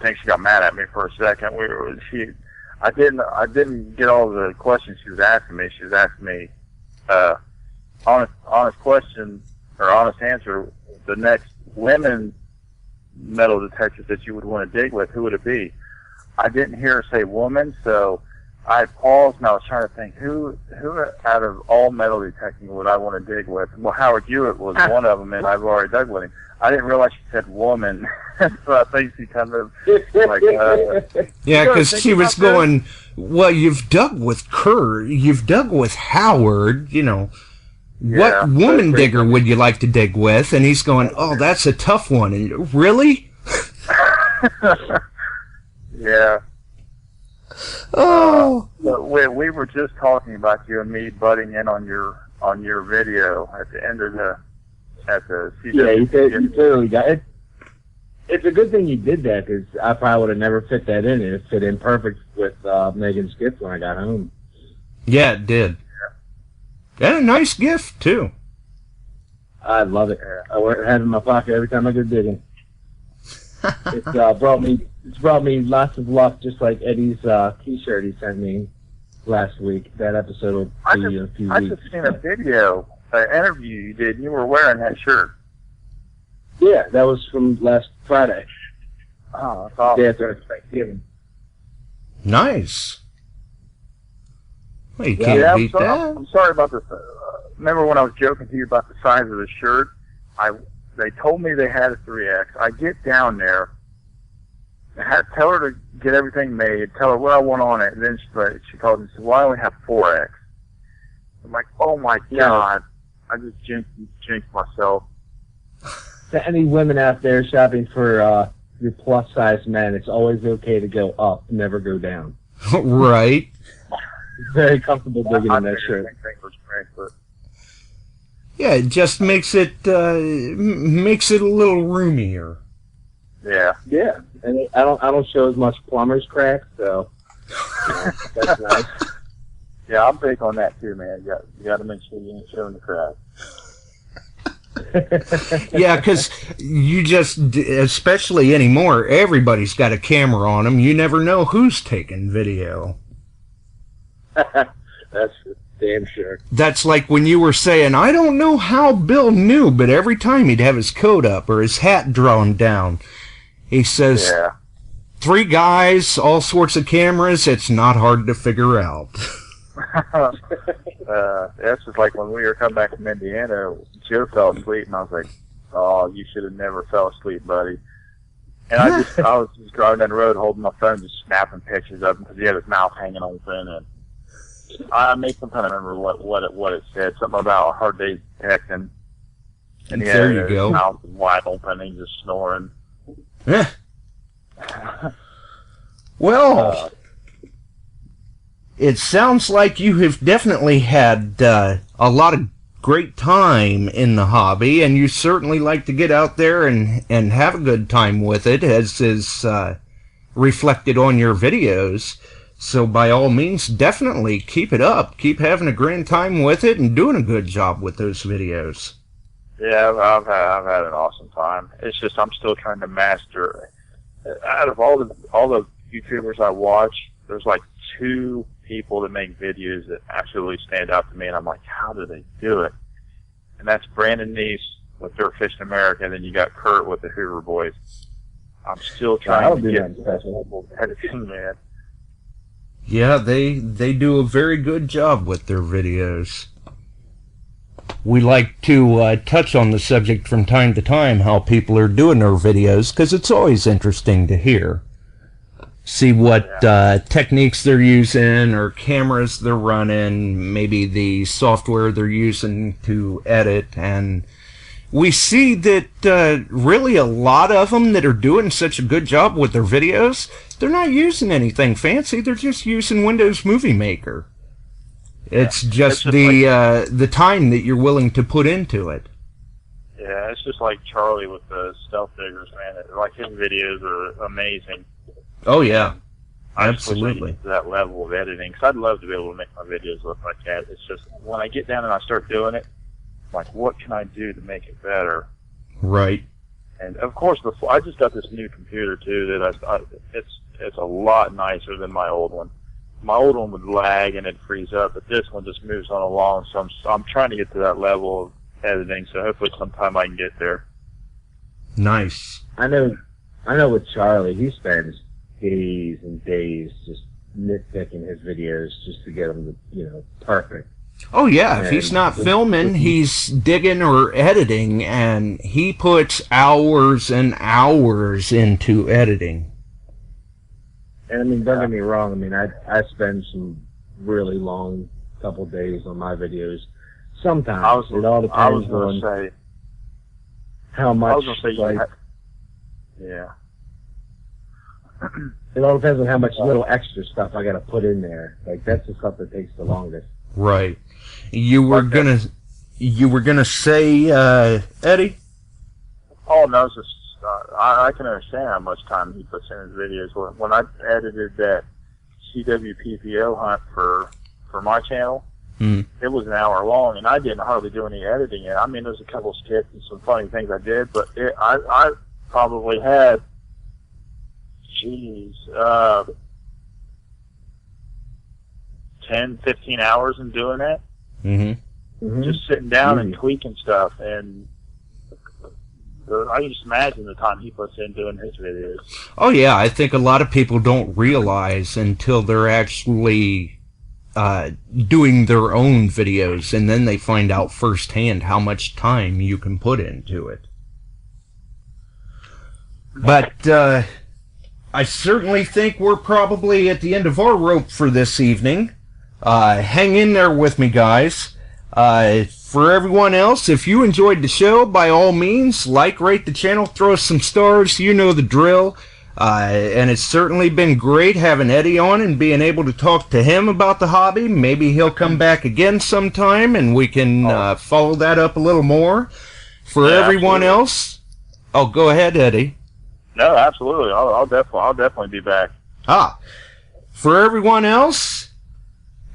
think she got mad at me for a second. I didn't get all the questions she was asking me. She was asking me honest question or honest answer. The next women metal detectors that you would want to dig with, who would it be? I didn't hear her say woman, so I paused and I was trying to think who out of all metal detecting would I want to dig with. Well, Howard Hewitt was one of them, and I've already dug with him. I didn't realize she said woman, so I think she kind of like yeah, because she was going, well, you've dug with Kurt, you've dug with Howard, you know. Yeah, what woman digger would you like to dig with? And he's going, oh, that's a tough one. And really? Yeah. Oh. We were just talking about you and me butting in on your video at the end of the CW. Yeah, you totally got it. It's a good thing you did that, because I probably would have never fit that in. It fit in perfect with Megan's gift when I got home. Yeah, it did. And a nice gift, too. I love it. I wear it in my pocket every time I go digging. It's brought me lots of luck, just like Eddie's T-shirt he sent me last week. That episode will be in a few weeks. I just seen a video, an interview you did, and you were wearing that shirt. Yeah, that was from last Friday. Oh, that's awesome. Day after Thanksgiving. Nice. Well, you can't beat that. I'm sorry about this. Remember when I was joking to you about the size of the shirt? They told me they had a 3X. I get down there, tell her to get everything made, tell her what I want on it, and then she called me and said, well, I only have 4X. I'm like, oh my God. I just jinxed myself. To any women out there shopping for your plus-size men, it's always okay to go up, never go down. Right. Very comfortable digging in that shirt. Yeah, it just makes it a little roomier. Yeah. Yeah, and I don't show as much plumber's crack, so that's nice. Yeah, I'm big on that too, man. You got to make sure you ain't showing the crack. Yeah, because you just, especially anymore, everybody's got a camera on them. You never know who's taking video. That's damn sure. That's like when you were saying, I don't know how Bill knew, but every time he'd have his coat up or his hat drawn down, he says, 3 guys, all sorts of cameras, it's not hard to figure out. That's just like when we were coming back from Indiana, Joe fell asleep, and I was like, oh, you should have never fell asleep, buddy. And I was just driving down the road holding my phone, just snapping pictures of him because he had his mouth hanging open, and I made some kind of remember what it said, something about a hard day detecting, and he had his mouth wide open and he just snoring. Yeah. Well, it sounds like you have definitely had a lot of great time in the hobby, and you certainly like to get out there and have a good time with it, as is reflected on your videos. So by all means, definitely keep it up. Keep having a grand time with it and doing a good job with those videos. Yeah, I've had an awesome time. It's just I'm still trying to master. Out of all the YouTubers I watch, there's like 2 people that make videos that absolutely stand out to me, and I'm like, how do they do it? And that's Brandon Neese with Dirt Fishing America, and then you got Kurt with the Hoover Boys. I'm still trying to get editing, man. Yeah, they do a very good job with their videos. We like to touch on the subject from time to time, how people are doing their videos, because it's always interesting to hear. See what techniques they're using, or cameras they're running, maybe the software they're using to edit, and we see that really a lot of them that are doing such a good job with their videos, they're not using anything fancy, they're just using Windows Movie Maker. It's just the time that you're willing to put into it. Yeah, it's just like Charlie with the stealth diggers, man. Like his videos are amazing. Oh yeah, I just wish I could absolutely. get to that level of editing, because I'd love to be able to make my videos look like that. It's just when I get down and I start doing it, I'm like, what can I do to make it better? Right. And of course, I just got this new computer too. That it's a lot nicer than my old one. My old one would lag and it'd freeze up, but this one just moves on along. So I'm trying to get to that level of editing. So hopefully sometime I can get there. Nice. I know with Charlie, he spends days and days just nitpicking his videos just to get them to, perfect. Oh yeah, if And he's not filming, he's digging or editing, and he puts hours and hours into editing. And I mean, don't get me wrong. I mean, I spend some really long couple days on my videos. Sometimes it all depends I was on gonna say, how much. I was gonna say, like, yeah. it all depends on how much little extra stuff I got to put in there. Like that's the stuff that takes the longest. Right. You were gonna say, Eddie? Oh no, it's just I can understand how much time he puts in his videos. When I edited that CWPPO hunt for my channel, it was an hour long, and I didn't hardly do any editing. I mean, there's a couple skits and some funny things I did, but I probably had, 10, 15 hours in doing that. Just sitting down and tweaking stuff, and I can just imagine the time he puts in doing his videos. Oh yeah, I think a lot of people don't realize until they're actually doing their own videos, and then they find out firsthand how much time you can put into it. But I certainly think we're probably at the end of our rope for this evening. Hang in there with me, guys. For everyone else, if you enjoyed the show, by all means, like, rate the channel, throw us some stars, you know the drill. And it's certainly been great having Eddie on and being able to talk to him about the hobby. Maybe he'll come back again sometime and we can follow that up a little more. For everyone else, go ahead, Eddie. No, absolutely. I'll definitely be back. For everyone else,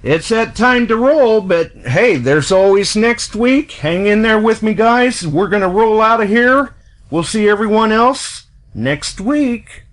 it's that time to roll, but hey, there's always next week. Hang in there with me, guys. We're going to roll out of here. We'll see everyone else next week.